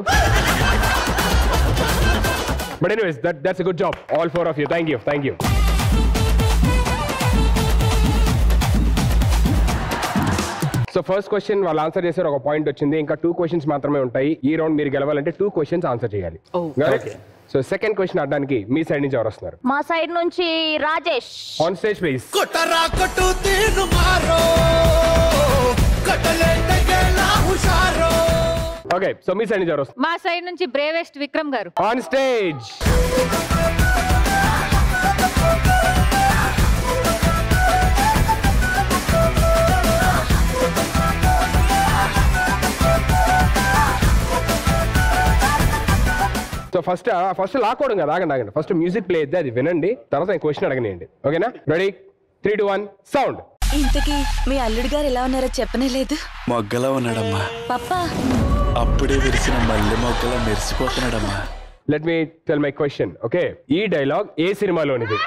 B: But anyways that's a good job all 4 of you. Thank you. So first question వాళ్ళు ఆన్సర్ చేశారు, ఒక పాయింట్ వచ్చింది. ఇంకా 2 questions మాత్రమే ఉంటాయి. ఈ రౌండ్ మీరు గెలవాలంటే 2 questions ఆన్సర్ చేయాలి. సో సెకండ్ క్వశ్చన్ అడడానికి మీ సైడ్ నుంచి ఎవరు వస్తున్నారు?
D: మా సైడ్ నుంచి Rajesh.
B: On stage please. Okay, so మీ సైడ్ నుంచి ఎవరు వస్తున్నారు?
C: మా సైడ్ నుంచి బ్రేవెస్ట్ విక్రమ్ గారు.
B: On stage. సో ఫస్ట్ లాక్కోవడం కదా, ఆగండి. ఫస్ట్ మ్యూజిక్ ప్లే అయితే అది వినండి, తర్వాత నేను క్వశ్చన్ అడగనియండి. ఓకేనా? రెడీ? 3, 2, 1 సౌండ్.
R: ఇంతకీ మీ అల్లుడు గారు ఎలా ఉన్నారో చెప్పనే లేదు.
S: మొగ్గలా ఉన్నాడమ్మా.
R: పప్పా
S: అప్పుడే విరిసిన మల్లె మొగ్గలా మెరిసిపోతున్నాడమ్మా.
B: Let me tell my question. Okay, ఈ డైలాగ్ ఏ సినిమాలోనిది?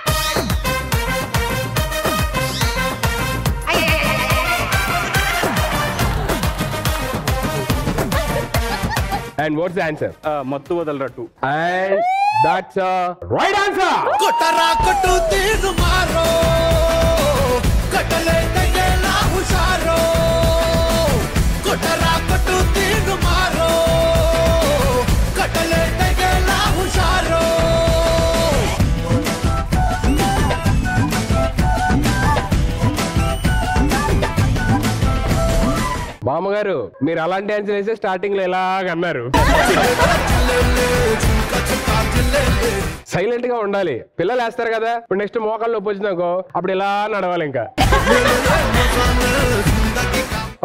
B: And what's the answer?
I: మత్తు వదలరా 2.
B: And that's a right answer.
O: కొట్టరా కొట్టు తీరు మారో కట్టలే తగేలా హుషారో కొట్టరా కొట్టు తీరు మారో కట్టలే తగేలా హుషారో.
B: మామగారు మీరు అలాంటి డాన్స్ వేస్తే స్టార్టింగ్ లో ఎలాగ అన్నారు. సైలెంట్ గా ఉండాలి. పిల్లలు వేస్తారు కదా, ఇప్పుడు నెక్స్ట్ మోకాళ్ళు నొప్పి వచ్చిందనుకో అప్పుడు ఇలా నడవాలి ఇంకా.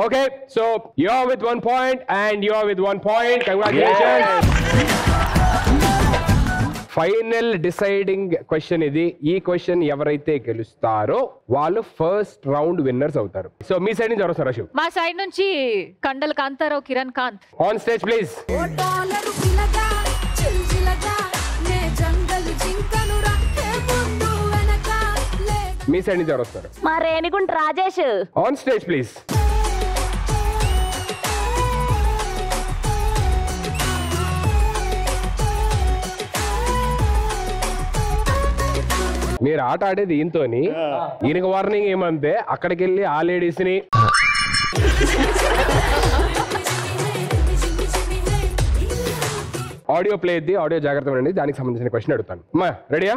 B: Okay, so you are with 1 point and you are with 1 point. Congratulations. Final deciding question ఇది. ఈ క్వశ్చన్ ఎవరైతే గెలుస్తారో వాళ్ళు ఫస్ట్ రౌండ్ విన్నర్స్ అవుతారు. సో మీ సైడ్ నుంచి ఎవరు వస్తారు? అశోక్.
C: మా సైడ్ నుంచి Kandal Kantharao, Kiran Kanth.
B: On stage please. మీ సైడ్ నుంచి ఎవరు వస్తారు?
D: మా Renigunta Rajesh.
B: On stage please. మీరు ఆట ఆడేది ఈయనతోని, ఈయనకి వార్నింగ్ ఏమంటే అక్కడికి వెళ్ళి ఆ లేడీస్ ని ఆడియో ప్లే ఎద్ది, ఆడియో జాగ్రత్త అండి, దానికి సంబంధించిన క్వశ్చన్ అడుగుతాను. అమ్మా రెడీయా?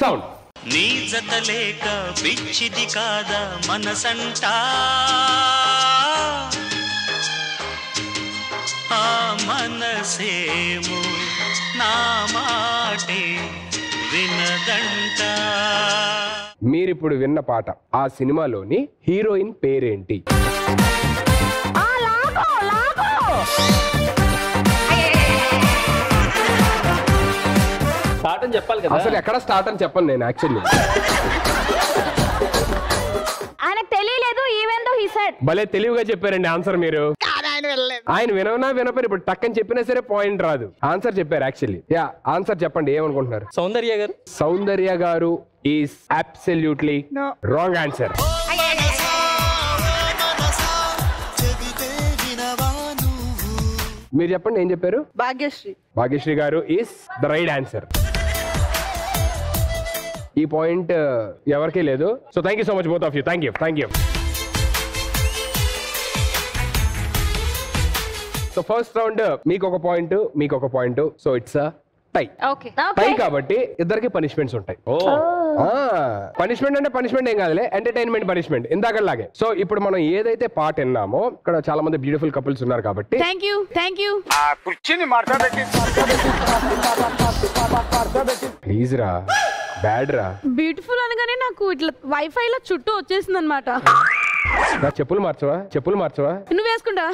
B: సౌండ్.
J: నీ జత లేక పిచ్చిది కాదా మనసంటా ఆ మనసేమో నా మాటే వినదంట.
B: మీరిప్పుడు విన్న పాట ఆ సినిమాలోని హీరోయిన్ పేరేంటి?
H: స్టార్ట్ అని చెప్పాలి కదా.
B: అసలు ఎక్కడ స్టార్ట్ అని చెప్పను నేను యాక్చువల్లీ.
D: ఆయనకు తెలియలేదు. Even though he said.
B: భలే తెలివిగా చెప్పారండి ఆన్సర్ మీరు. ఆయన వినవనా వినపని ఇప్పుడు టక్కని చెప్పినా సరే పాయింట్ రాదు. ఆన్సర్ చెప్పారు యాక్చువల్లీ. యా, ఆన్సర్ చెప్పండి, ఏమనుకుంటున్నారు?
H: సౌందర్య గారు.
B: సౌందర్య గారు ఈస్ అబ్సల్యూట్లీ రాంగ్ ఆన్సర్. మీరు చెప్పండి, ఏం చెప్పారు?
F: భాగ్యశ్రీ.
B: భాగ్యశ్రీ గారు ఈస్ ద రైట్ ఆన్సర్. ఈ పాయింట్ ఎవరికీ లేదు. So thank you so much both of you. Thank you. So first round మీకు ఒక పాయింట్, సో ఇట్స్ టై. టై కాబట్టి ఇద్దరికి పనిష్మెంట్స్ ఉంటాయి. పనిష్మెంట్ అంటే పనిష్మెంట్ ఏం కాదులే, ఎంటర్టైన్మెంట్ పనిష్మెంట్ ఇందాకలాగే. సో ఇప్పుడు మనం ఏదైతే పాట విన్నామో, ఇక్కడ చాలా మంది బ్యూటిఫుల్ కపుల్స్ ఉన్నారు కాబట్టి ప్లీజ్ రా, బ్యాడ్ రా.
M: బ్యూటిఫుల్ అనగానే నాకు ఇట్లా వైఫై లో చుట్టూ వచ్చేసింది అనమాట.
B: నా చెప్పులు మార్చవా?
M: నువ్వు వేసుకుంటా.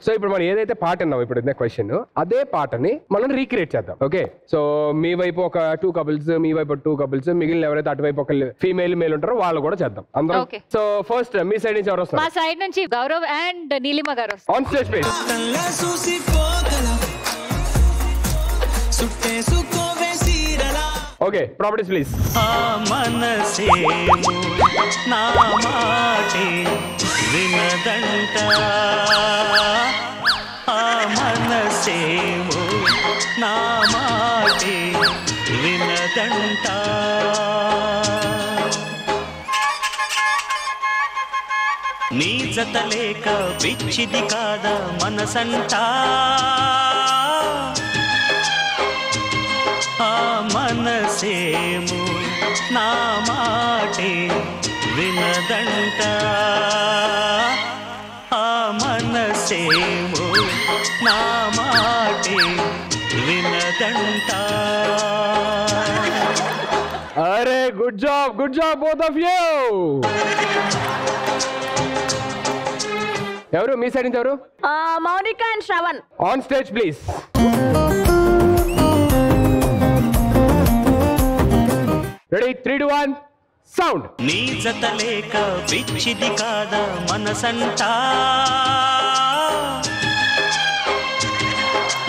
B: సో ఇప్పుడు మనం ఏదైతే పాట అన్నాం ఇప్పుడు క్వశ్చన్, అదే పాటని మనం రీక్రియేట్ చేద్దాం. ఓకే, సో మీ వైపు ఒక 2 couples, మీ వైపు 2 couples, మిగిలిన ఎవరైతే అటువైపు ఒక ఫీమేల్ మేల్ ఉంటారో వాళ్ళు కూడా చేద్దాం అందరం. సో ఫస్ట్ మీ సైడ్ నుంచి ఎవరు వస్తారు?
C: మా సైడ్ నుంచి గౌరవ్ అండ్ నీలిమ గారు.
B: On stage please. Okay properties please.
J: ఆ మనసేమో నా మాటే వినదంట, ఆ మనసేమో నా మాటే వినదంట. నీ జత లేక పిచ్చిది కాదా మనసంట, ఆ మనసేమో నా మాటే వినదంట, ఆ మనసేమో నా మాటే వినదంట.
B: అరే good job both of you. ఎవరు మీ సైడ్ నుంచి ఎవరు?
D: Mounika and Shravan.
B: On stage please. Ready 3 2 1 sound.
J: నీ జత లేక పిచ్చిది కాదా మనసంట,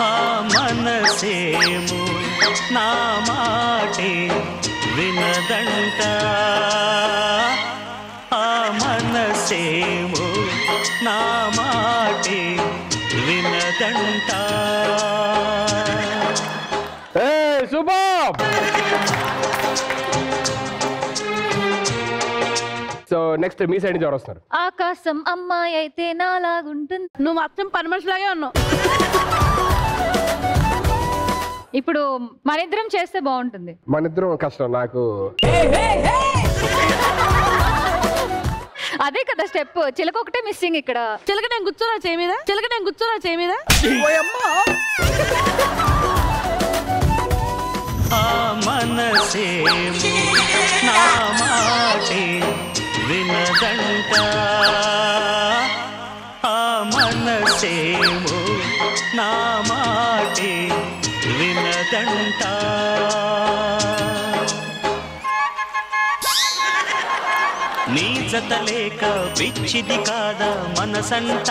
J: ఆ మనసేమో నా మాటే వినదంట, ఆ మనసేమో నా మాటే వినదంట.
B: సూపర్. సో నెక్స్ట్ మీ సైడ్ నుంచి ఎవరు వస్తున్నారు?
C: ఆకాశం అమ్మాయి అయితే నాలాగుంటుంది.
M: నువ్వు మాత్రం పని మనిషిలాగే ఉన్నావు.
C: ఇప్పుడు మన ఇద్దరం చేస్తే బాగుంటుంది.
B: మన ఇద్దరం కష్టం నాకు.
C: అదే కదా స్టెప్. చిలక ఒకటే మిస్సింగ్ ఇక్కడ.
M: చిలక నేను కూర్చోనా చేయి మీద, చిలక నేను కూర్చోనా చేయి మీద.
J: ఆ మనసేమో నా మాటే వినదంట, ఆ మనసేమో నా మాటే వినదంట. నీ జత లేక పిచ్చిది కాదా మనసంట,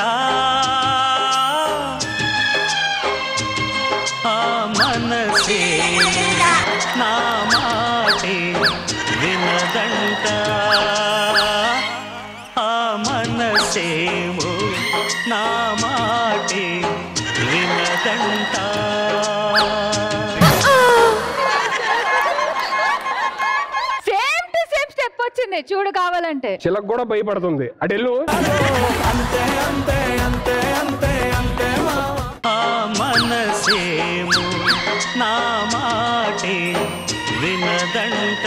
J: ఆ మనసేమో నా మాటే వినదంట, ఆ మనసేమో నా మాటే వినదంట.
C: సేమ్ టు సేమ్ స్టెప్ వచ్చింది చూడు కావాలంటే.
B: చిలక కూడా భయపడుతుంది. అటెళ్ళు.
J: ఆ మనసేమో నా మాటే వినదంట,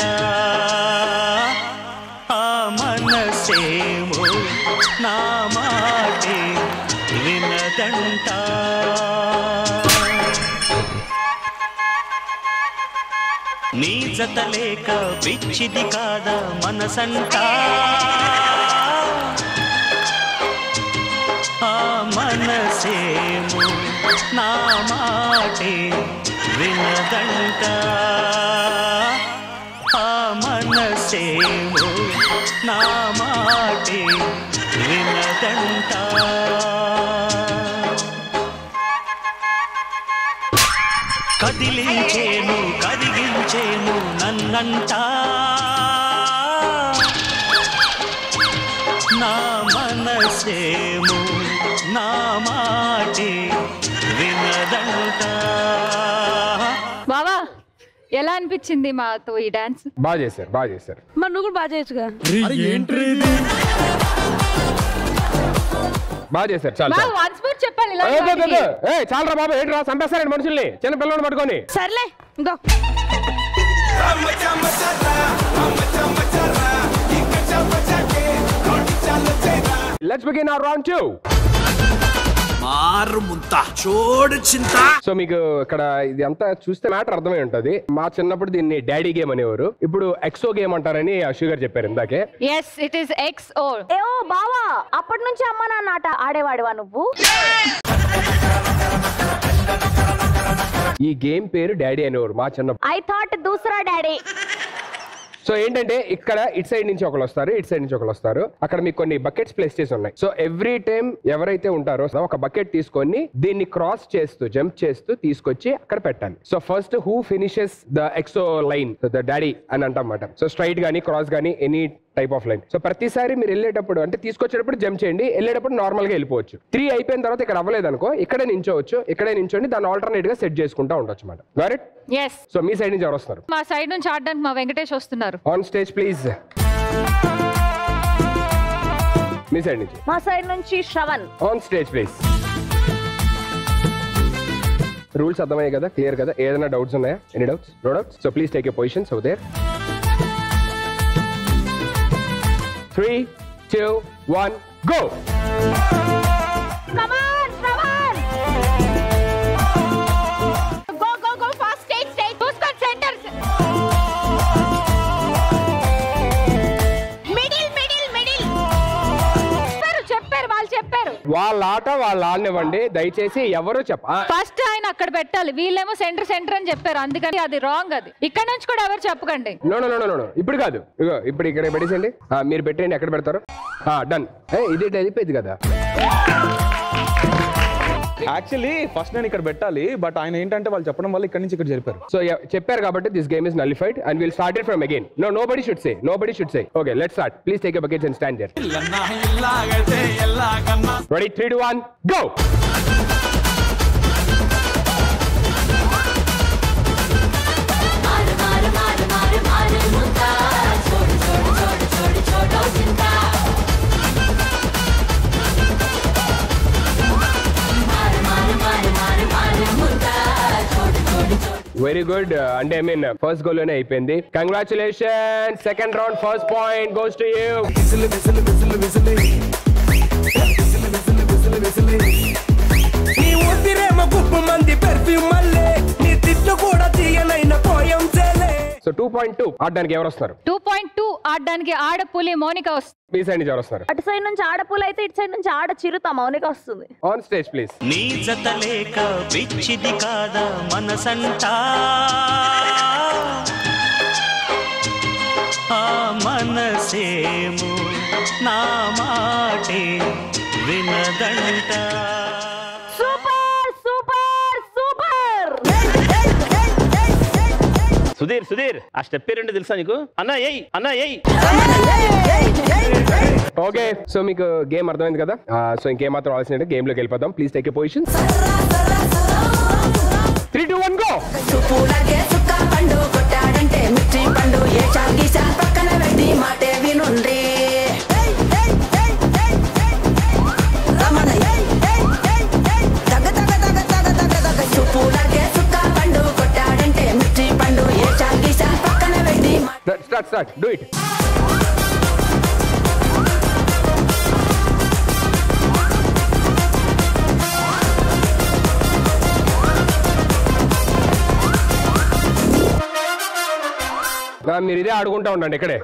J: ఆ మనసేమో నా మాటే వినదంట. నీ జత లేక పిచ్చిది కాదా మనసంట, ఆ మనసేమో నా మాటే వినదంట, ఆ మనసేమో నా మాటే వినదంట. కదిలించేను కదిగించేను నన్నంట, నా మనసేమో నా మాటే వినదంట.
C: బావా ఎలా అనిపించింది మాతో ఈ డాన్స్?
B: బాగా చేశారు.
M: మరి నువ్వు కూడా బాగా చేయొచ్చుగా.
B: బాగా చేశారు. చాలా
C: వన్స్ మోర్ చెప్పాలి ఇలా.
B: చాలరా బాబా, ఏంట్రా చంపేస్తారండి మనుషుల్ని, చిన్న పిల్లల్ని పట్టుకొని.
M: సర్లే ఇంకో.
B: Let's begin our round 2.
O: మారు ముంత చోడు చింత.
B: సో మీకు ఇక్కడ ఇది అంతా చూస్తే మ్యాటర్ అర్థమై ఉంటది. మా చిన్నప్పుడు దీన్ని డాడీ గేమ్ అనేవారు, ఇప్పుడు ఎక్సో గేమ్ అంటారని అశు గారు చెప్పారు ఇందాకే.
C: yes it is XO.
D: ఏవో బావా, అప్పటి నుంచి అమ్మ నాన్న ఆట ఆడేవాడివా నువ్వు?
B: ఈ గేమ్ పేరు డాడీ అనేవారు మా చిన్నప్పుడు.
D: ఐ థాట్ దూసరా డాడీ.
B: సో ఏంటంటే ఇక్కడ ఇటు సైడ్ నుంచి ఒకరు వస్తారు, ఇటు సైడ్ నుంచి ఒకరు వస్తారు. అక్కడ మీకు కొన్ని బకెట్స్ ప్లేస్ చేసి ఉన్నాయి. సో ఎవ్రీ టైం ఎవరైతే ఉంటారో ఒక బకెట్ తీసుకొని దీన్ని క్రాస్ చేస్తూ జంప్ చేస్తూ తీసుకొచ్చి అక్కడ పెట్టాలి. So first who finishes the exo line, the daddy అని అంటమాట. సో స్ట్రైట్ గానీ క్రాస్ గానీ any type of line. So ప్రతిసారి మీరు వెళ్ళేటప్పుడు అంటే తీసుకొచ్చేటప్పుడు జంప్ చేయండి, వెళ్ళేటప్పుడు నార్మల్ గా వెళ్ళిపోవచ్చు. 3 అయిపోయిన తర్వాత ఇక్కడ అవ్వలేదు అనుకో, ఇక్కడే నించోవచ్చు, ఇక్కడే నించోండి, దాన్ని ఆల్టర్నేట్ గా సెట్ చేసుకుంటా ఉండొచ్చు అన్నమాట. Got it? సో మీ సైడ్ నుంచి ఎవరు వస్తారు?
C: మా సైడ్ నుంచి ఆడడానికి మా వెంకటేష్ వస్తున్నారు.
B: On stage please. మీ సైడ్ నుంచి?
D: మా సైడ్ నుంచి Shravan.
B: On stage please. Rules అర్థమయ్యాయి కదా, క్లియర్ కదా? ఏదైనా డౌట్స్ ఉన్నాయా? Any doubts? No doubts. So please take a positions over there. 3, 2, 1, go!
D: Come on, Shravan!
Q: Go, go, go fast, stage, stage. Pushkar center. Middle, middle, middle. చెప్పారు వాళ్ళు చెప్పారు.
B: వాళ్ళ ఆట వాళ్ళు ఆడనివ్వండి దయచేసి, ఎవరు
C: ఫస్ట్ ఆయన అక్కడ పెట్టాలి, వీళ్ళేమో సెంటర్ సెంటర్ అని చెప్పారు, అందుకని అది రాంగ్. అది ఇక్కడ నుంచి కూడా ఎవరు చెప్పకండి.
B: నో నో నో నో, ఇప్పుడు కాదు, ఇగో ఇప్పుడు ఇక్కడ పెట్టేసండి. మీరు పెట్టండి, ఎక్కడ పెడతారు? డన్. ఇది అయిపోయింది కదా.
I: యాక్చువల్లీ ఫస్ట్ నేను ఇక్కడ పెట్టాలి, బట్ ఆయన ఏంటంటే వాళ్ళు చెప్పడం వల్ల ఇక్కడ నుంచి ఇక్కడ జరిపారు.
B: సో చెప్పారు కాబట్టి this game is nullified and will start it from again. Nobody should say, nobody should say. Okay, let's start. Please take a buckets and stand there. Ready? 3, 2, 1, go! Very good. అంటే ఐ మీన్ ఫస్ట్ గోల్ లోనే అయిపోయింది. Congratulation. Second round first point goes to you.
T: నీ ఊపిరేమో గుప్పు మంది పెర్ఫ్యూమ్ మల్లే, నీ తిట్టు కూడా తీయనైన పోయం చేలే.
B: సో 2.2 ఆడడానికి ఎవరు వస్తారు?
C: 2.2 ఆడడానికి ఆడపులి మౌనిక వస్తుంది.
B: మీ సైడ్ నుంచి ఎవరు వస్తారు?
D: అటు సైడ్ నుంచి ఆడపులి అయితే ఇటు సైడ్ నుంచి ఆడ చిరుత మౌనిక వస్తుంది.
B: On stage please.
J: నీ జత లేక పిచ్చిది కాదా మనసంటా, ఆ మనసేమో నా మాటే వినదంట.
D: Super super super.
E: Sudheer Sudheer, ఆ స్టెప్ పేరేంటో తెలుసా నీకు? అన్నా ఏయ్, అన్నా ఏయ్.
B: ఓకే, సో మీకు గేమ్ అర్థమైంది కదా. సో ఇంకేం మాత్రం ఆలోచన, గేమ్ లోకి వెళ్ళిపోదాం. Please take a position. 3, 2, 1, go! Start. Do it. మీరు ఇదే ఆడుకుంటా ఉండండి ఇక్కడే.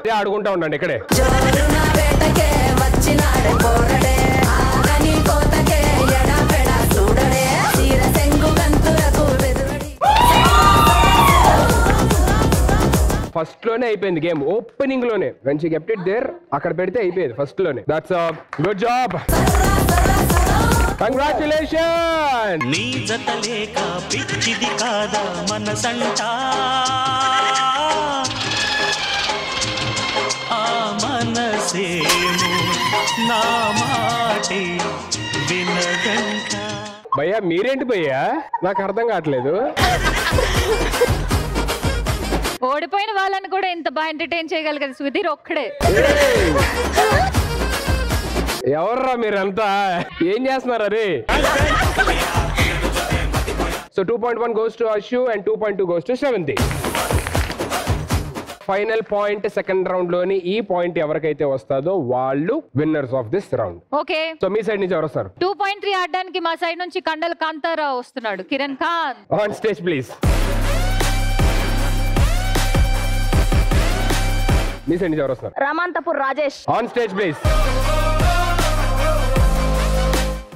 B: ఫస్ట్ లోనే అయిపోయింది గేమ్, ఓపెనింగ్ లోనే. When she kept it there, అక్కడ పెడితే అయిపోయింది ఫస్ట్ లోనే. That's good job. కంగ్రాచులేషన్.
J: నీ జత లేక పిచ్చిది కాదా మనసంటా, ఆ మనసేమో నా మాటే వినదంట.
B: భయ్యా మీరేంటి భయ్యా, నాకు అర్థం కావట్లేదు.
C: ఓడిపోయిన వాళ్ళని కూడా ఇంత బాగా ఎంటర్టైన్ చేయగలిగేది సుధీర్ ఒక్కడే.
B: ఎవర్రా మీరంతా, ఏం చేస్తున్నారు? అరే so 2.1 goes to Ashu and 2.2 goes to Shravanti. Final point second round లోని ఈ పాయింట్ ఎవరికైతే వస్తుందో వాళ్ళు winners of this round.
C: Okay,
B: so మీ సైడ్ నుంచి ఎవరు వస్తారు?
C: 2.3 ఆడడానికి మా సైడ్ నుంచి కండల కాంతారావు వస్తున్నాడు. Kiran Khan
B: on stage please. మీ సైడ్ నుంచి ఎవరు వస్తారు?
D: Ramanthapur Rajesh
B: on stage please.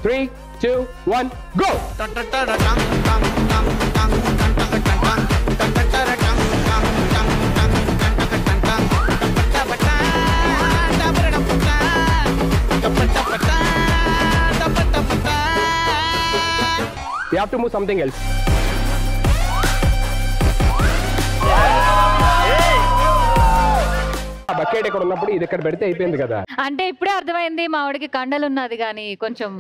B: 3, 2, 1, go! You have to move something else. Bucket ఇక్కడ ఉన్నప్పుడు ఇది ఇక్కడ పెడితే అయిపోయింది కదా.
C: అంటే ఇప్పుడే అర్థమైంది మా వాడికి కండలు ఉన్నది కానీ కొంచెం.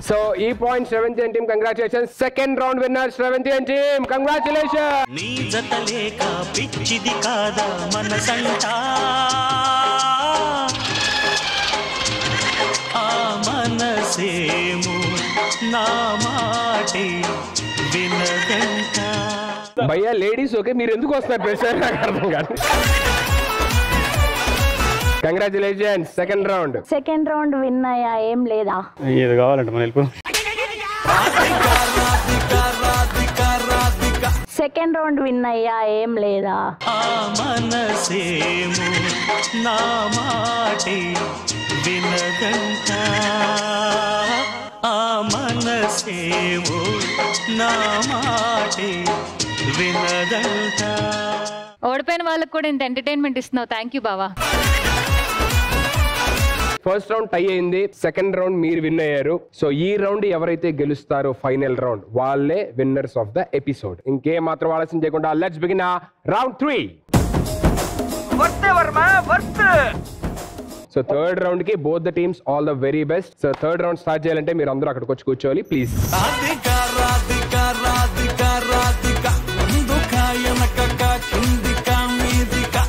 B: సో ఈ point Sravanthi team congratulation. Second round winner Sravanthi team congratulation.
J: నీ జత లేక పిచ్చిది కాదా మనసంట ఆ మనసేమో నా మాటే వినదంట.
B: భయ్యా లేడీస్ ఓకే, మీరు ఎందుకు వస్తున్నారు ప్రెషర్ నాకు అర్థం కాదు. కంగ్రాచులేషన్. సెకండ్ రౌండ్
D: విన్ అయ్యా ఏం లేదా?
E: ఏది కావాలంటే మనం వెళ్ళిపోదాం.
D: సెకండ్ రౌండ్ విన్ అయ్యా ఏం లేదా?
J: ఆ మనసేమో నా మాటే వినదంట ఆ మనసేమో నా మాటే వినదంట.
C: ఓడిపోయిన వాళ్ళకి కూడా ఇంత ఎంటర్టైన్మెంట్ ఇస్తున్నావు. థ్యాంక్ యూ బావా.
B: ఫస్ట్ రౌండ్ టై అయింది, సెకండ్ రౌండ్ మీరు విన్ అయ్యారు. సో ఈ రౌండ్ ఎవరైతే గెలుస్తారో ఫైనల్ రౌండ్ వాళ్ళే విన్నర్స్ ఆఫ్ ద ఎపిసోడ్. ఇంకేం మాత్రం ఆలస్యం చేయకుండా let's begin round 3. So third round కి both the teams all the very best. So third round start చేయాలంటే మీరు అందరూ అక్కడికి వచ్చి కూర్చోవాలి please.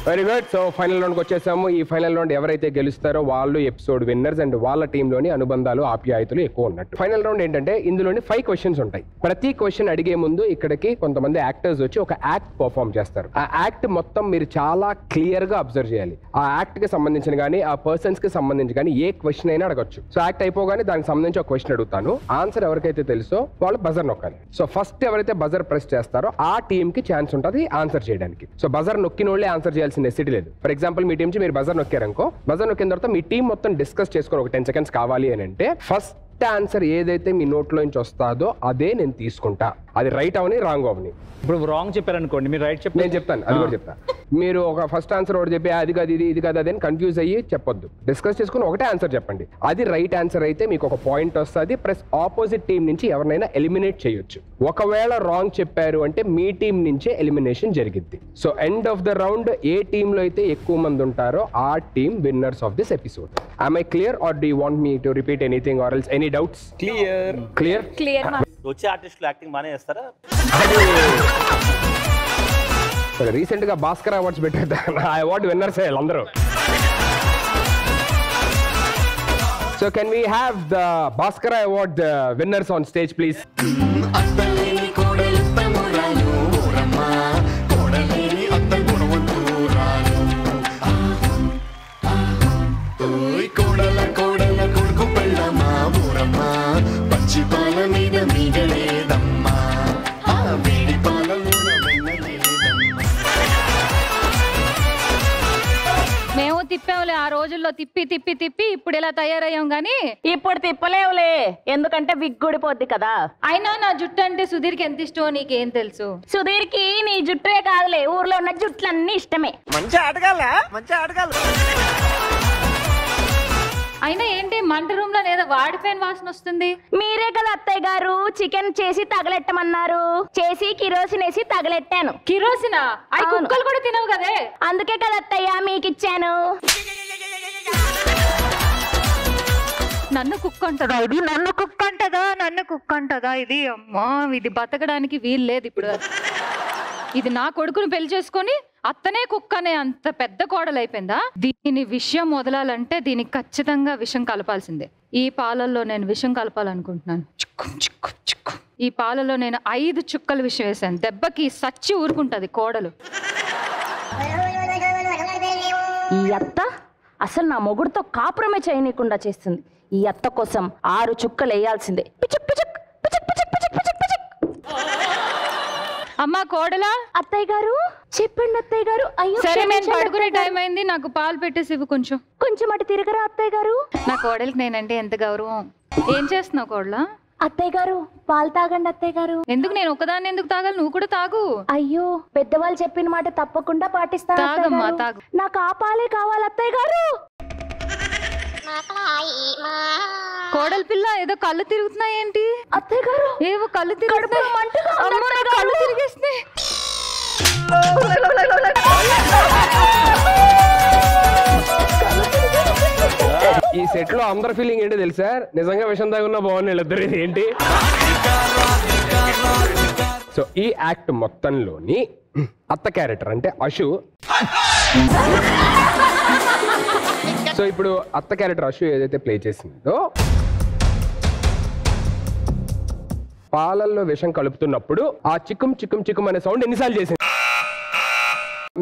B: Very good. So final round వచ్చేసాము. ఈ ఫైనల్ రౌండ్ ఎవరైతే గెలుస్తారో వాళ్ళు ఎపిసోడ్ విన్నర్స్ అండ్ వాళ్ళ టీంలోని అనుబంధాలు ఆప్యాయతలు ఎక్కువ ఉన్నట్టు. ఫైనల్ రౌండ్ ఏంటంటే ఇందులోని 5 క్వశ్చన్స్ ఉంటాయి. ప్రతి క్వశ్చన్ అడిగే ముందు ఇక్కడికి కొంతమంది యాక్టర్స్ వచ్చి ఒక యాక్ట్ పర్ఫామ్ చేస్తారు. ఆ యాక్ట్ మొత్తం మీరు చాలా క్లియర్ గా అబ్జర్వ్ చేయాలి. ఆ యాక్ట్ కి సంబంధించిన కానీ ఆ పర్సన్స్ కి సంబంధించి కానీ ఏ క్వశ్చన్ అయినా అడగొచ్చు. సో యాక్ట్ అయిపోగానే దానికి సంబంధించి ఒక క్వశ్చన్ అడుగుతాను. ఆన్సర్ ఎవరికైతే తెలుసో వాళ్ళు బజర్ నొక్కాలి. సో ఫస్ట్ ఎవరైతే బజర్ ప్రెస్ చేస్తారో ఆ టీం కి ఛాన్స్ ఉంటుంది ఆన్సర్ చేయడానికి. సో బజర్ నొక్కిన వాళ్ళే ఆన్సర్ చేయాల్సిన నెసిటీ లేదు. ఫర్ ఎగ్జాంపుల్ మీ టీం నుంచి మీరు బజర్ నొక్కారనుకో, బజర్ నొక్కిన తర్వాత మీ టీం మొత్తం డిస్కస్ చేసుకొని ఒక 10 seconds కావాలి అని అంటే ఫస్ట్ ఆన్సర్ ఏదైతే మీ నోట్లో నుంచి వస్తాదో అదే నేను తీసుకుంటా. అది రైట్ అవని రాంగ్ అవని.
H: ఇప్పుడు రాంగ్ చెప్పారనుకోండి, మీరు రైట్ చెప్పి
B: నేను చెప్తాను, అది కూడా చెప్తా. మీరు ఒక ఫస్ట్ ఆన్సర్ ఒకటి చెప్పి అది కాదు ఇది కాదు అదే కన్ఫ్యూజ్ అయ్యి చెప్పొద్దు. డిస్కస్ చేసుకుని ఒకటే ఆన్సర్ చెప్పండి. అది రైట్ ఆన్సర్ అయితే మీకు ఒక పాయింట్ వస్తుంది. ప్లస్ ఆపోజిట్ టీం నుంచి ఎవరినైనా ఎలిమినేట్ చేయొచ్చు. ఒకవేళ రాంగ్ చెప్పారు అంటే మీ టీం నుంచే ఎలిమినేషన్ జరిగిద్ది. So end of the round A team లో అయితే ఎక్కువ మంది ఉంటారో ఆ team winners of this episode. Am I clear or do you want me to repeat anything or else any doubts? Clear.
E: వచ్చే ఆర్టిస్టులు యాక్టింగ్ బాగానే చేస్తారా?
B: రీసెంట్ గా భాస్కర్ అవార్డ్స్ పెట్టారు, ఆ అవార్డు విన్నర్స్ అందరూ. So can we have the Bhaskara Award winners on stage please?
C: మేము తిప్పాంలే ఆ రోజుల్లో, తిప్పి తిప్పి తిప్పి ఇప్పుడు ఇలా తయారయ్యాం గానీ
D: ఇప్పుడు తిప్పలేవులే, ఎందుకంటే విగ్గుడిపోద్ది కదా.
C: అయినా నా జుట్టు అంటే సుధీర్కి ఎంత ఇష్టమో నీకేం తెలుసు?
D: సుధీర్కి నీ జుట్టే కాదులే, ఊర్లో ఉన్న జుట్లన్నీ ఇష్టమే.
K: మంచి ఆటగాళ్ళ
C: అయినా ఏంటి మంట రూమ్ లో ఏదో వాడిపోయిన వాసన వస్తుంది?
D: మీరే కదా అత్తయ్య గారు చికెన్ చేసి తగలెట్టమన్నారు. చేసి కిరోసిన్ వేసి తగలెట్టాను.
C: కిరోసినా? అవి కుక్కలు కూడా తినవు కదే.
D: అందుకే కదా అత్తయ్య మీకు ఇచ్చాను.
C: నన్ను కుక్క అంటదా ఇది? నన్ను కుక్క అంటదా ఇది? అమ్మా ఇది బతకడానికి వీలు లేదు ఇప్పుడు. ఇది నా కొడుకుని పెళ్లి చేసుకొని అత్తనే కుక్కనే అంత పెద్ద కోడలు అయిపోయిందా? దీని విషయం వదలాలంటే దీనికి ఖచ్చితంగా విషం కలపాల్సిందే. ఈ పాలల్లో నేను విషం కలపాలనుకుంటున్నాను. ఈ పాలలో నేను 5 చుక్కల విషం వేసాను. దెబ్బకి సచ్చి ఊరుకుంటది కోడలు.
D: ఈ అత్త అసలు నా మొగుడుతో కాపురమే చేయనీయకుండా చేస్తుంది. ఈ అత్త కోసం 6 చుక్కలు వేయాల్సిందే. పిచక్ పిచక్ పిచక్ పిచక్ పిచక్ పిచక్ పిచక్.
C: అమ్మా కోడలా.
D: అత్తయ్య గారు చెప్పండి అత్తయ్య గారు. అయ్యో
C: సరే నేను పడుకునే టైం అయింది, నాకు పాలు పెట్టేసి ఇవ్వు కొంచెం
D: అటు తిరగరా అత్తయ్య గారు.
C: నా కోడలికి నేనంటే ఎంత గౌరవం. ఏం చేస్తున్నావు కోడలా?
D: అత్తయ్య గారు పాలు తాగండి అత్తయ్య గారు.
C: ఎందుకు నేను ఒకదాన్ని ఎందుకు తాగాలి? నువ్వు కూడా తాగు.
D: అయ్యో పెద్దవాళ్ళు చెప్పిన మాట తప్పకుండా పాటిస్తాను.
C: తాగమ్మా తాగు.
D: నాకు ఆ పాలే కావాలి అత్తయ్య గారు.
C: కోడలి పిల్ల ఏదో కళ్ళు తిరుగుతున్నాయి ఏంటి?
D: అత్తయ్య గారు
C: ఏవో కళ్ళు తిరుగుతున్నాయి. అమ్మో, నా కళ్ళు తిరిగేస్తున్నాయి.
B: ఈ సెట్ లో అందరి ఫీలింగ్ ఏంటో తెలుసా? నిజంగా విషం తాగున్నా బాగుంది వీళ్ళిద్దరు. ఏంటి? సో ఈ యాక్ట్ మొత్తంలోని అత్త క్యారెక్టర్ అంటే అశు. సో ఇప్పుడు అత్త క్యారెక్టర్ అశు ఏదైతే ప్లే చేసిందో, పాలల్లో విషం కలుపుతున్నప్పుడు ఆ చిక్కుం చిక్కుం చిక్కుం అనే సౌండ్ ఎన్నిసార్లు చేసింది?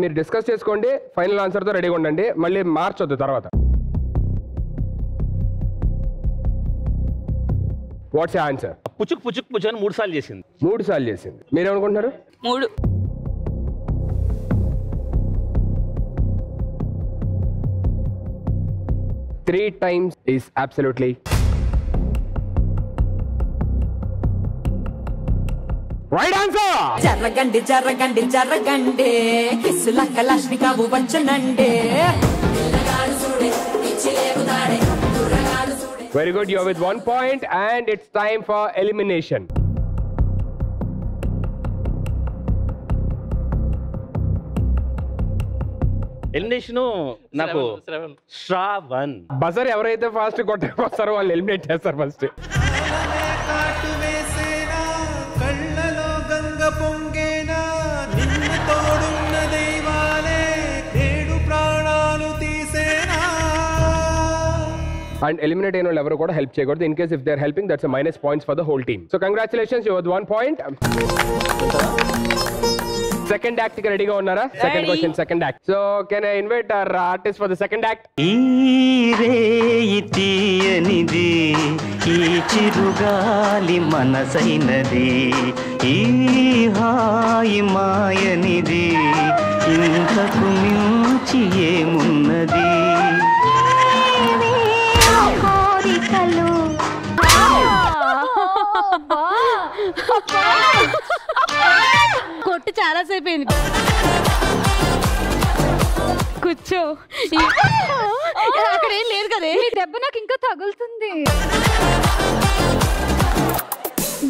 B: మీరు డిస్కస్ చేసుకోండి, ఫైనల్ ఆన్సర్ తో రెడీగా ఉండండి, మళ్ళీ మార్చొద్దు తర్వాత. Watts answer?
E: పుచుక్ పుచుక్ పుచ్చు అని 3 సార్లు చేసింది.
B: 3 సార్లు చేసింది. మీరేమనుకుంటున్నారు?
R: 3.
B: 3 times is absolutely right answer.
U: జరగండి జరగండి జరగండి కిస్సుల కలాష్ని కావు వచ్చనండి.
B: Very good, you're with 1 point and it's time for elimination.
E: Elimination నాకు శ్రావణ్.
B: బజర్ ఎవరైతే ఫాస్ట్ కొట్టకొస్తారో వాళ్ళు ఎలిమినేట్ చేస్తారు ఫస్ట్.
T: కళ్ళలో గంగ పొంగేనా నిన్ను తోడున్న దైవాలే నేడు ప్రాణాలు తీసేనా.
B: And eliminate అయిన వాళ్ళు ఎవరు కూడా హెల్ప్ చేయకూడదు. In case if they are helping, that's a minus points for the whole team. So congratulations, you have 1 point. Second act కి రెడీగా ఉన్నారా? Second question, second act. So can I invite our artist for the second act?
J: ఈ రేయి తీయనిది, ఈ చిరుగాలి మనసైనది, ఈ హాయి మాయనిది, ఇంతకు మించి ఏమున్నది?
M: కొట్టు చాలా సేపు అయింది. కూర్చో. అక్కడ ఏం లేదు కదే.
C: దెబ్బ నాకు ఇంకా తగులుతుంది.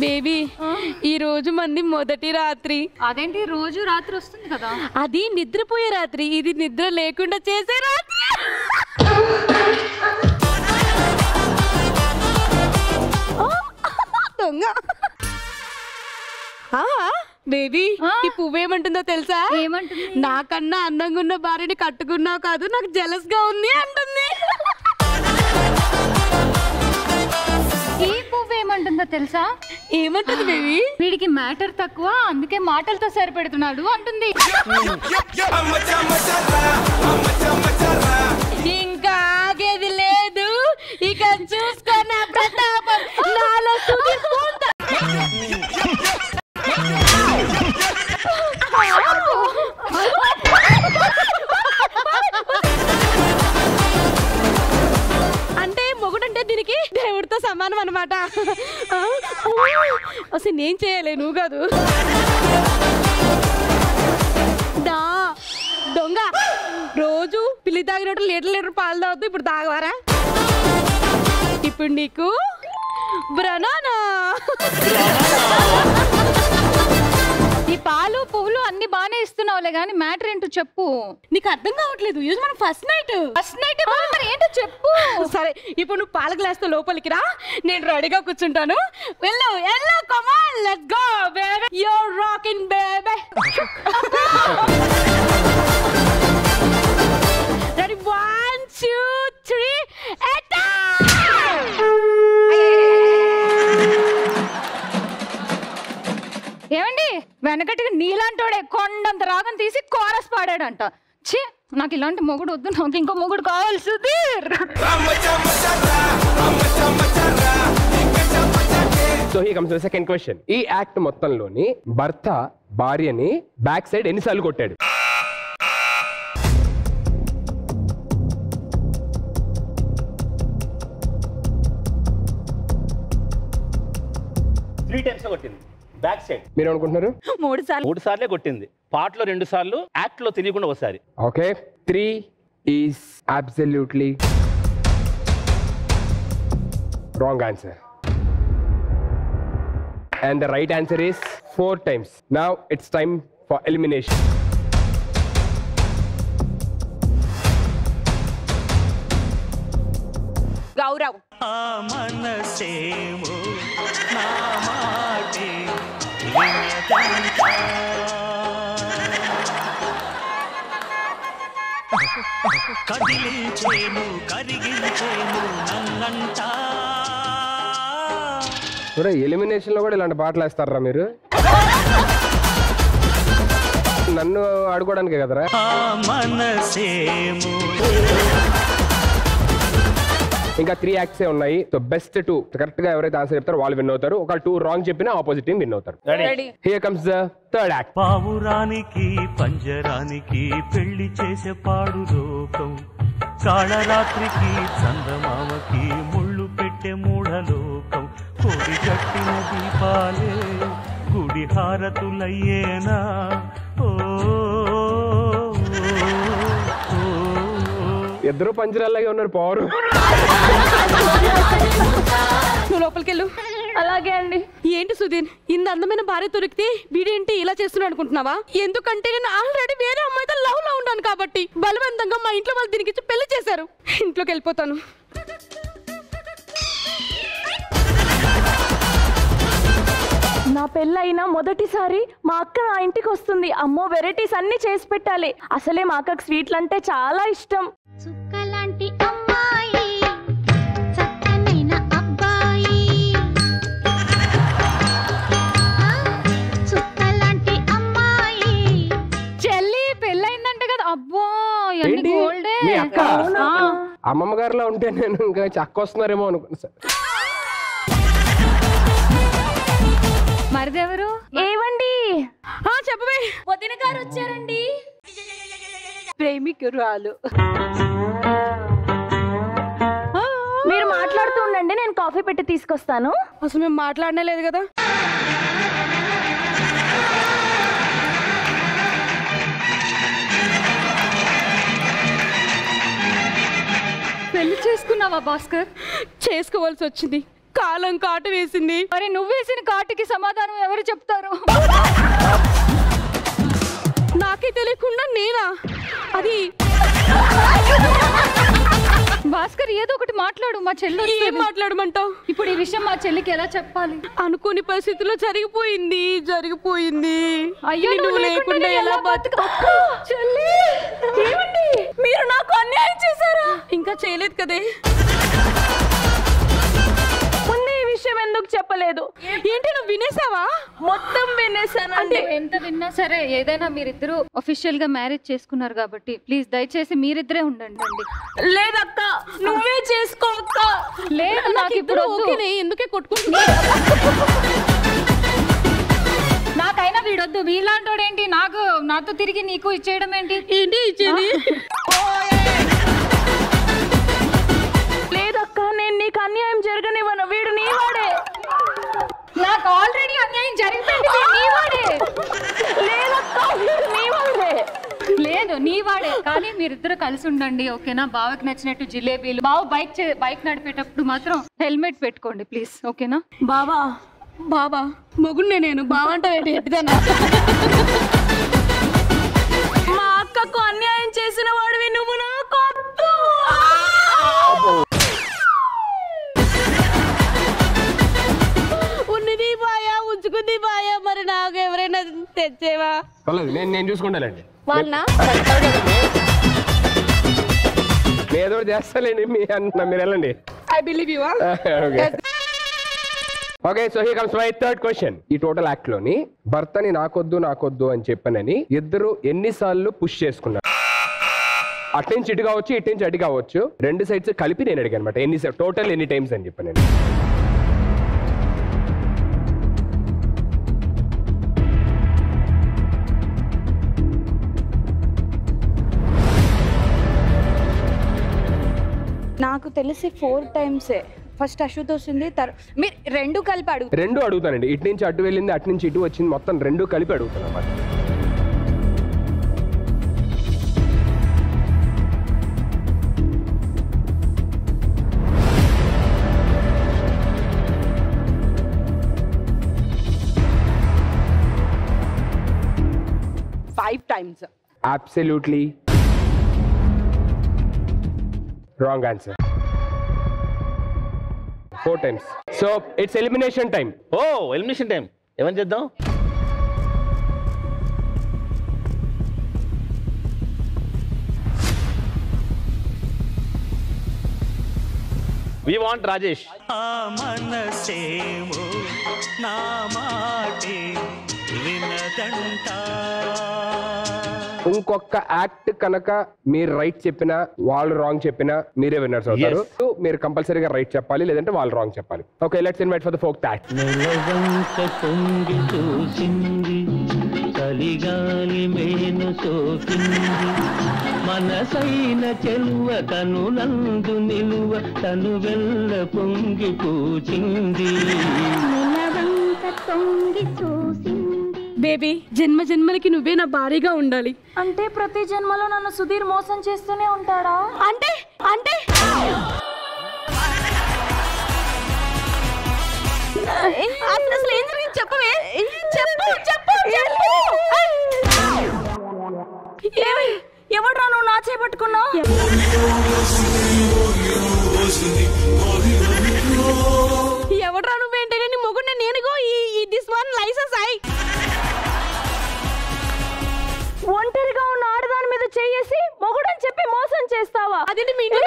M: బేబీ, ఈ రోజు మంది మొదటి రాత్రి.
C: అదేంటి రోజు రాత్రి వస్తుంది కదా?
M: అది నిద్రపోయే రాత్రి, ఇది నిద్ర లేకుండా చేసే రాత్రి. దొంగ. బేబీ, ఈ పువ్వు ఏమంటుందో తెలుసా?
C: ఏమంటుంది?
M: నాకన్నా అందంగా ఉన్న భార్యని కట్టుకున్నావు కాదు, నాకు జెలస్ గా ఉంది అంటుంది.
C: ఈ పువ్వు ఏమంటుందో తెలుసా?
M: ఏమంటుంది బేబీ?
C: వీడికి మ్యాటర్ తక్కువ, అందుకే మాటలతో సరిపెడుతున్నాడు అంటుంది.
M: ఇంకా ఆగేది లేదు, ఇక చూసుకున్న ప్రతాపం నాలో సుగిపోతా. అంటే మొగుడంటే దీనికి దేవుడితో సమానం అన్నమాట. అసలు నేను చేయలే, నువ్వు కాదు. దొంగ రోజు పిల్లి తాగినట్టు లీటర్ పాలు తాగుతూ ఇప్పుడు తాగవారా? ఇప్పుడు నీకు బ్రనానా.
C: ఈ పాలు పువ్వులు అన్ని బానే ఇస్తున్నావులే గానీ మ్యాటర్ ఏంటో చెప్పు.
M: నీకు అర్థం కావట్లేదు. ఈరోజు మనం ఫస్ట్ నైట్
C: మరి ఏంటో చెప్పు.
M: సరే, ఇప్పుడు నువ్వు పాల గ్లాస్ తో లోపలికి రా, నేను రెడీగా కూర్చుంటాను. వెళ్ళు వెళ్ళు, come on, let's go baby, you're rocking baby. Ready, 1 2 3 attack.
C: ఏమండి, వెనకటికి నీలాంటోడే కొండంత రాగం తీసి కోరస్ పాడాడంట. ఛీ, నాకు ఇలాంటి మొగుడు వద్దు, నాకు ఇంకో మొగుడు కావాలి Sudheer.
B: So he comes the second question. ఈ యాక్ట్ మొత్తంలోని భర్త భార్యని బ్యాక్ సైడ్ ఎన్నిసార్లు కొట్టాడు?
E: త్రీ టైమ్స్ కొట్టింది బ్యాక్ సైడ్.
B: మీరు అనుకుంటున్నారు?
E: 3 సార్లే కొట్టింది. పాటలో 2 సార్లు, యాక్ట్ లో తెలియకుండా ఒకసారి.
B: Okay, 3 is absolutely wrong answer. And the right answer is 4 times. Now it's time for elimination.
G: Gaurav.
J: ఆ మనసేమో నా మాటే కదిలించేను కరిగించేను నన్నంటా.
B: ఎలిమినేషన్ లో కూడా ఇలాంటి పాటలు వేస్తారా మీరు? నన్ను ఆడుకోవడానికే కదరా. ఇంకా 3 యాక్ట్సే ఉన్నాయి. సో బెస్ట్ 2 కరెక్ట్ గా ఎవరైతే ఆన్సర్ చెప్తారో వాళ్ళు విన్ అవుతారు. ఒక 2 రాంగ్ చెప్పినా ఆపోజిట్ టీం విన్ అవుతారు. Here comes the third act.
J: పావురానికి పంజరానికి పెళ్లి చేసే పాడు లోకం, కాళరాత్రికి చందమామకి ముళ్ళు పెట్టే మూఢలోకం, కోడి కట్టిన దీపాలే గుడి హారతులయ్యేనా.
B: ఇద్దరు పంజరాల్లాగే ఉన్నారు పవరు.
M: నువ్వు లోపలికెళ్ళు.
D: అలాగే అండి.
M: ఏంటి సుధీర్, ఇంత అందమైన భార్య దొరికితే వీడేంటి ఇలా చేస్తున్నాడు అనుకుంటున్నావా? ఎందుకంటే నేను ఆల్రెడీ వేరే అమ్మాయితో లవ్ లో ఉన్నాను కాబట్టి బలవంతంగా మా ఇంట్లో వాళ్ళు దీనికి పెళ్లి చేశారు. ఇంట్లోకి వెళ్ళిపోతాను.
D: నా పెళ్ళైనా మొదటిసారి మా అక్క నా ఇంటికి వస్తుంది. అమ్మో వెరైటీస్ అన్ని చేసి పెట్టాలి. అసలే మా అక్కకు స్వీట్లు అంటే చాలా ఇష్టం.
A: చుక్కలాంటి అమ్మాయి చక్కనైన అబ్బాయి, చుక్కలాంటి అమ్మాయి.
C: చెల్లి పెళ్ళైందంటే కదా. అబ్బో
B: ఏంటి?
C: గోల్డే.
B: మీ అక్క అమ్మమ్మ గారిలో ఉంటే నేను ఇంకా చక్క వస్తున్నారేమో అనుకున్నా.
C: మరిదెవరు?
D: ఏవండి
M: చెప్పవే.
N: వదిన గారు వచ్చారండి.
G: ప్రేమికురాలు.
D: మీరు మాట్లాడుతూ ఉండండి, నేను కాఫీ పెట్టి తీసుకొస్తాను.
M: అసలు మేము మాట్లాడనే లేదు కదా.
C: పెళ్లి చేసుకున్నావా భాస్కర్?
M: చేసుకోవాల్సి వచ్చింది. కాలం కాటు వేసింది.
C: మరి నువ్వు వేసిన కాటుకి సమాధానం ఎవరు చెప్తారు?
M: నాకే తెలియకుండా నేనా? అది
C: భాస్కర్ ఏదో ఒకటి మాట్లాడు. మా చెల్లి
M: ఏం మాట్లాడమంటావు?
C: ఇప్పుడు ఈ విషయం మా చెల్లికి ఎలా చెప్పాలి?
M: అనుకోని పరిస్థితుల్లో జరిగిపోయింది.
C: అయ్యో
M: నువ్వు లేకుండా ఎలా బతుకు?
C: చెల్లి
M: ఏమండి, మీరు నాకు అన్యాయం చేశారా? ఇంకా చేయలేదు కదే.
D: ముందే ఈ విషయం ఎందుకు చెప్పలేదు?
M: ఏంటి నువ్వు వినేసావా?
D: మొత్తం వినేసాను.
C: అంటే ఎంత విన్నా సరే, ఏదైనా మీరిద్దరు అఫీషియల్ గా మ్యారేజ్ చేసుకున్నారు కాబట్టి ప్లీజ్ దయచేసి మీరిద్దరే ఉండండి.
M: లేదక్క, నువ్వే చేసుకో అక్క.
C: లేదు, నాకు ఇప్పుడు
M: ఓకేనే. ఎందుకే కొట్టుకుంటున్నా?
C: నాకైనా వీడొద్దు. వీలాంటోడు ఏంటి నాతో తిరిగి నీకు ఇచ్చేయడం ఏంటి?
M: ఏంటి ఇచ్చేది?
D: లేదక్క, నేను నీకు అన్యాయం జరగనివ్వను. వీడు నీ వాడే.
C: నాకు ఆల్రెడీ అన్యాయం జరిగిపోయింది. నీవాడే.
D: లేదక్క, వీడు నీ వాడే.
C: లేదు, నీవాడే. కానీ మీరిద్దరు కలిసి ఉండండి, ఓకేనా? బావకి నచ్చినట్టు జిలేబీలు. బావ బైక్ నడిపేటప్పుడు మాత్రం హెల్మెట్ పెట్టుకోండి ప్లీజ్, ఓకేనా?
M: బాబా మొగుడినే నేను. బావంటే ఎట్టిదానా? మా అక్కకు అన్యాయం చేసిన వాడివి నువ్వు. నాకు ఉన్నది బాయా, ఉంచుకుంది బాయా. మరి నాకు ఎవరైనా తెచ్చేవా?
B: నేను చూసుకుంటానండి.
M: వాళ్ళ
B: ఏదో చేస్తానండి. మీరు వెళ్ళండి.
M: I believe you.
B: Okay, so here comes my third question. ఈ టోటల్ యాక్ట్ లోని భర్తని నాకొద్దు అని చెప్పనని ఇద్దరు ఎన్నిసార్లు పుష్ చేసుకున్నారు? అట్నుంచి ఇటు కావచ్చు, ఇటు నుంచి అటు కావచ్చు. 2 సైడ్స్ కలిపి నేను అడిగాను అనమాట. టోటల్ ఎన్ని టైమ్స్ అని చెప్పాను నేను.
G: నాకు తెలిసి 4 టైమ్సే. ఫస్ట్ అశ్వత్ వస్తుంది. మీరు 2 కలిపి అడుగు.
B: 2 అడుగుతానండి. ఇటు నుంచి అటు వెళ్ళింది, అటు నుంచి ఇటు వచ్చింది. మొత్తం 2 కలిపి అడుగుతాను అన్నమాట.
F: Times.
B: Absolutely wrong answer. 4 times. So it's elimination time.
E: ఓ ఎలిమినేషన్ టైం. ఏమని చేద్దాం? We want Rajesh.
J: ఆ మనసేమో నా మాటే వినదంట.
B: ఇంకొక యాక్ట్ కనుక మీరు రైట్ చెప్పినా వాళ్ళు రాంగ్ చెప్పినా మీరే విన్నర్స్ అవుతారు. So, మీరు కంపల్సరీగా రైట్ చెప్పాలి, లేదంటే వాళ్ళు రాంగ్ చెప్పాలి. Okay, let's invite for the folk talk.
L: నెలవంక తొంగి చూసింది, చలిగాలి మేను సోకింది, మనసైన చెలువ కనులందు నిలువ తను వెళ్ళ పొంగి పూచింది.
A: నెలవంక తొంగి చూసింది.
M: బేబీ, జన్మ జన్మలకి నువ్వే నా భారీగా ఉండాలి.
D: అంటే ప్రతి జన్మలో నన్ను సుధీర్ మోసం చేస్తూనే ఉంటాడా?
M: అంటే అంటే అసలు ఏం జరిగింది చెప్పవే. చెప్పు చెప్పు చెప్పు.
D: ఎవడ్రా నువ్వు నా చేపట్టుకున్నావు?
M: ఎవడ్రా నువ్వేంటే నీ మొగుడిని నేనుగో ఈ దిస్ వన్ లైసెన్స్ ఐ.
D: ఒంటరిగా ఉన్న ఆడదాని మీద చేసి మొగుడని చెప్పి మోసం చేస్తావా?
M: అదేంటి మీ ఇంట్లో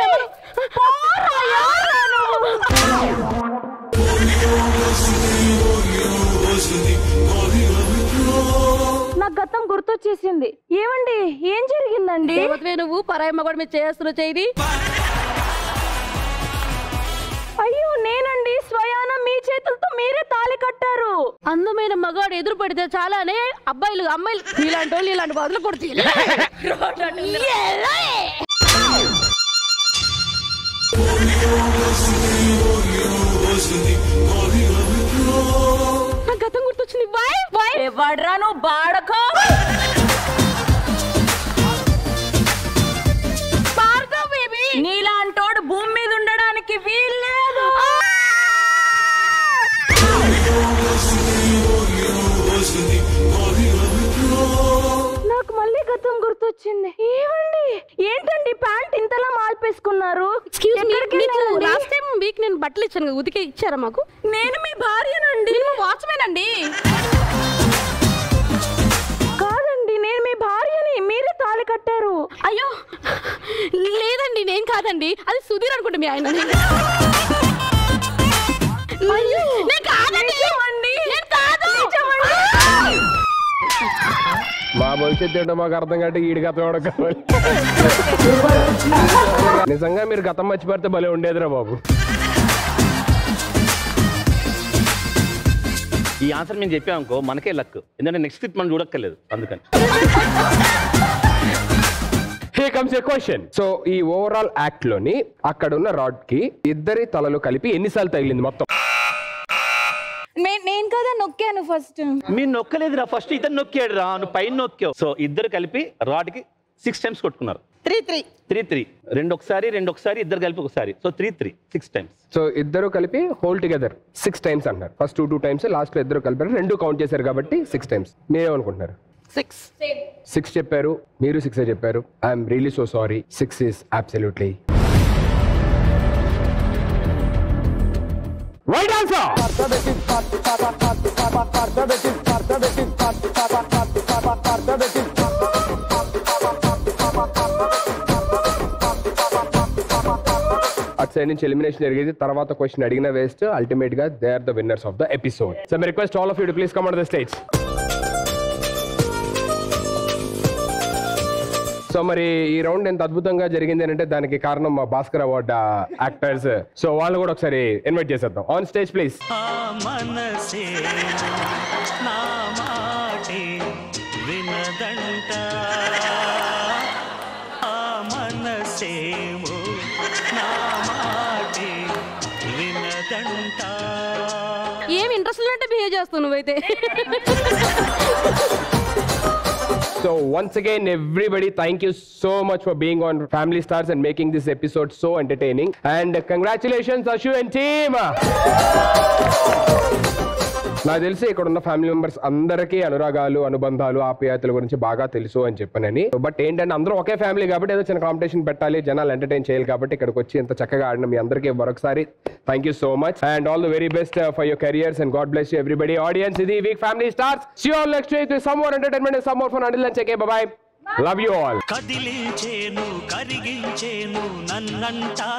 D: నా గతం గుర్తొచ్చేసింది. ఏమండి, ఏం జరిగిందండి?
M: నువ్వు పరాయి మగవాడి మీద చేస్తున్నావు చేయి.
D: అయ్యో, నేనండి స్వయాన మీ చేతులతో మీరే తాళి కట్టారు.
M: అందమైన మగాడు ఎదురు పడితే చాలానే అబ్బాయిలు అమ్మాయిలు ఇలాంటి వాళ్ళు ఇలాంటి బాధలు కొడుతుంది. నా గతం గుర్తొచ్చింది.
D: ఎవడ్రా నువ్వు బాడకో? నీలాంటోడు భూమి మీద ఉండడానికి వీల్లేదు. నాకు మళ్ళీ గతం గుర్తొచ్చింది. ఏమండి, ఏంటండి ప్యాంట్ ఇంతలా మాల్పేసుకున్నారు?
M: లాస్ట్ టైం వీక్ నేను బట్టలు ఇచ్చాను, ఉతికే ఇచ్చారా మాకు?
D: నేను మీ భార్యనండి.
M: వాచ్మెన్ అండి.
D: కాదండి, నేను మీ భార్యని. మీరే తాళి కట్టారు.
M: అయ్యో లేదండి, నేను కాదండి, అది సుధీర్ అనుకుంటా మీ ఆయన.
B: మా భవిష్యత్తు ఏంటో మాకు అర్థం కాదు, ఈడి గతం ఎవడో కావాలి. నిజంగా మీరు గతం మర్చిపెడితే భలే ఉండేదిరా బాబు.
E: ఈ ఆన్సర్ మేము చెప్పామనుకో మనకే లక్, ఎందుకంటే నెక్స్ట్ ట్రిప్ మనం చూడక్కర్లేదు అందుకని.
B: Here comes a question. So ఈ ఓవరాల్ యాక్ట్ లోని అక్కడ ఉన్న రాడ్ కి ఇద్దరి తలలు కలిపి ఎన్నిసార్లు తగిలింది మొత్తం?
G: నేను కదా నొక్కాను ఫస్ట్.
E: మీరు నొక్కలేదురా, ఫస్ట్ ఇతను నొక్కాడు రా, నువ్వు పైన నొక్కావు. సో ఇద్దరు కలిపి రాడ్ కి 6 times కొట్టుకున్నారు. 3 రెండు ఒకసారి ఇద్దరు కలిపి ఒకసారి. So 3 6 times.
B: సో ఇద్దరు కలిపి హోల్ టుగెదర్ 6 times అన్నారు. ఫస్ట్ 2 times, లాస్ట్ లో ఇద్దరు కలిపారు, 2 కౌంట్ చేశారు కాబట్టి 6 times. మీరేమనుకుంటున్నారు? 6 చెప్పారు, మీరు 6 చెప్పారు. I'm really so sorry. 6 is absolutely right answer. అటు సైడ్ నుంచి ఎలిమినేషన్ జరిగేది. తర్వాత క్వశ్చన్ అడిగిన వేస్ట్. అల్టిమేట్ గా they are the winners of the episode. So my request all of you to please come on the stage. So మరి ఈ రౌండ్ ఎంత అద్భుతంగా జరిగింది అంటే దానికి కారణం మా భాస్కర్ అవార్డ్ యాక్టర్స్. సో వాళ్ళు కూడా ఒకసారి ఇన్వైట్ చేసేద్దాం. On stage please.
M: ఏం ఇంట్రెస్ట్ లేనట్టు బిహేవ్ చేస్తావు నువ్వైతే.
B: So once again, everybody, thank you so much for being on Family Stars and making this episode so entertaining. And congratulations, Ashu and team. నాకు తెలిసి ఇక్కడ ఉన్న ఫ్యామిలీ మెంబర్స్ అందరికీ అనురాగాలు, అనుబంధాలు, ఆప్యాయతల గురించి బాగా తెలుసు అని చెప్పానని. బట్ ఏంటంటే అందరూ ఒకే ఫ్యామిలీ కాబట్టి ఏదో చిన్న కాంపిటీషన్ పెట్టాలి, జనాలు ఎంటర్టైన్ చేయాలి కాబట్టి ఇక్కడికి వచ్చి ఇంత చక్కగా ఆడిన మీ అందరికీ మరొకసారి thank you so much and all the very best for your careers and god bless you everybody. Audience, ఇది week family stars. See you all next week with some more entertainment and some more fun. Until then take care, bye bye, love you all.
J: కదిలించేను కరిగించేను నన్నంటా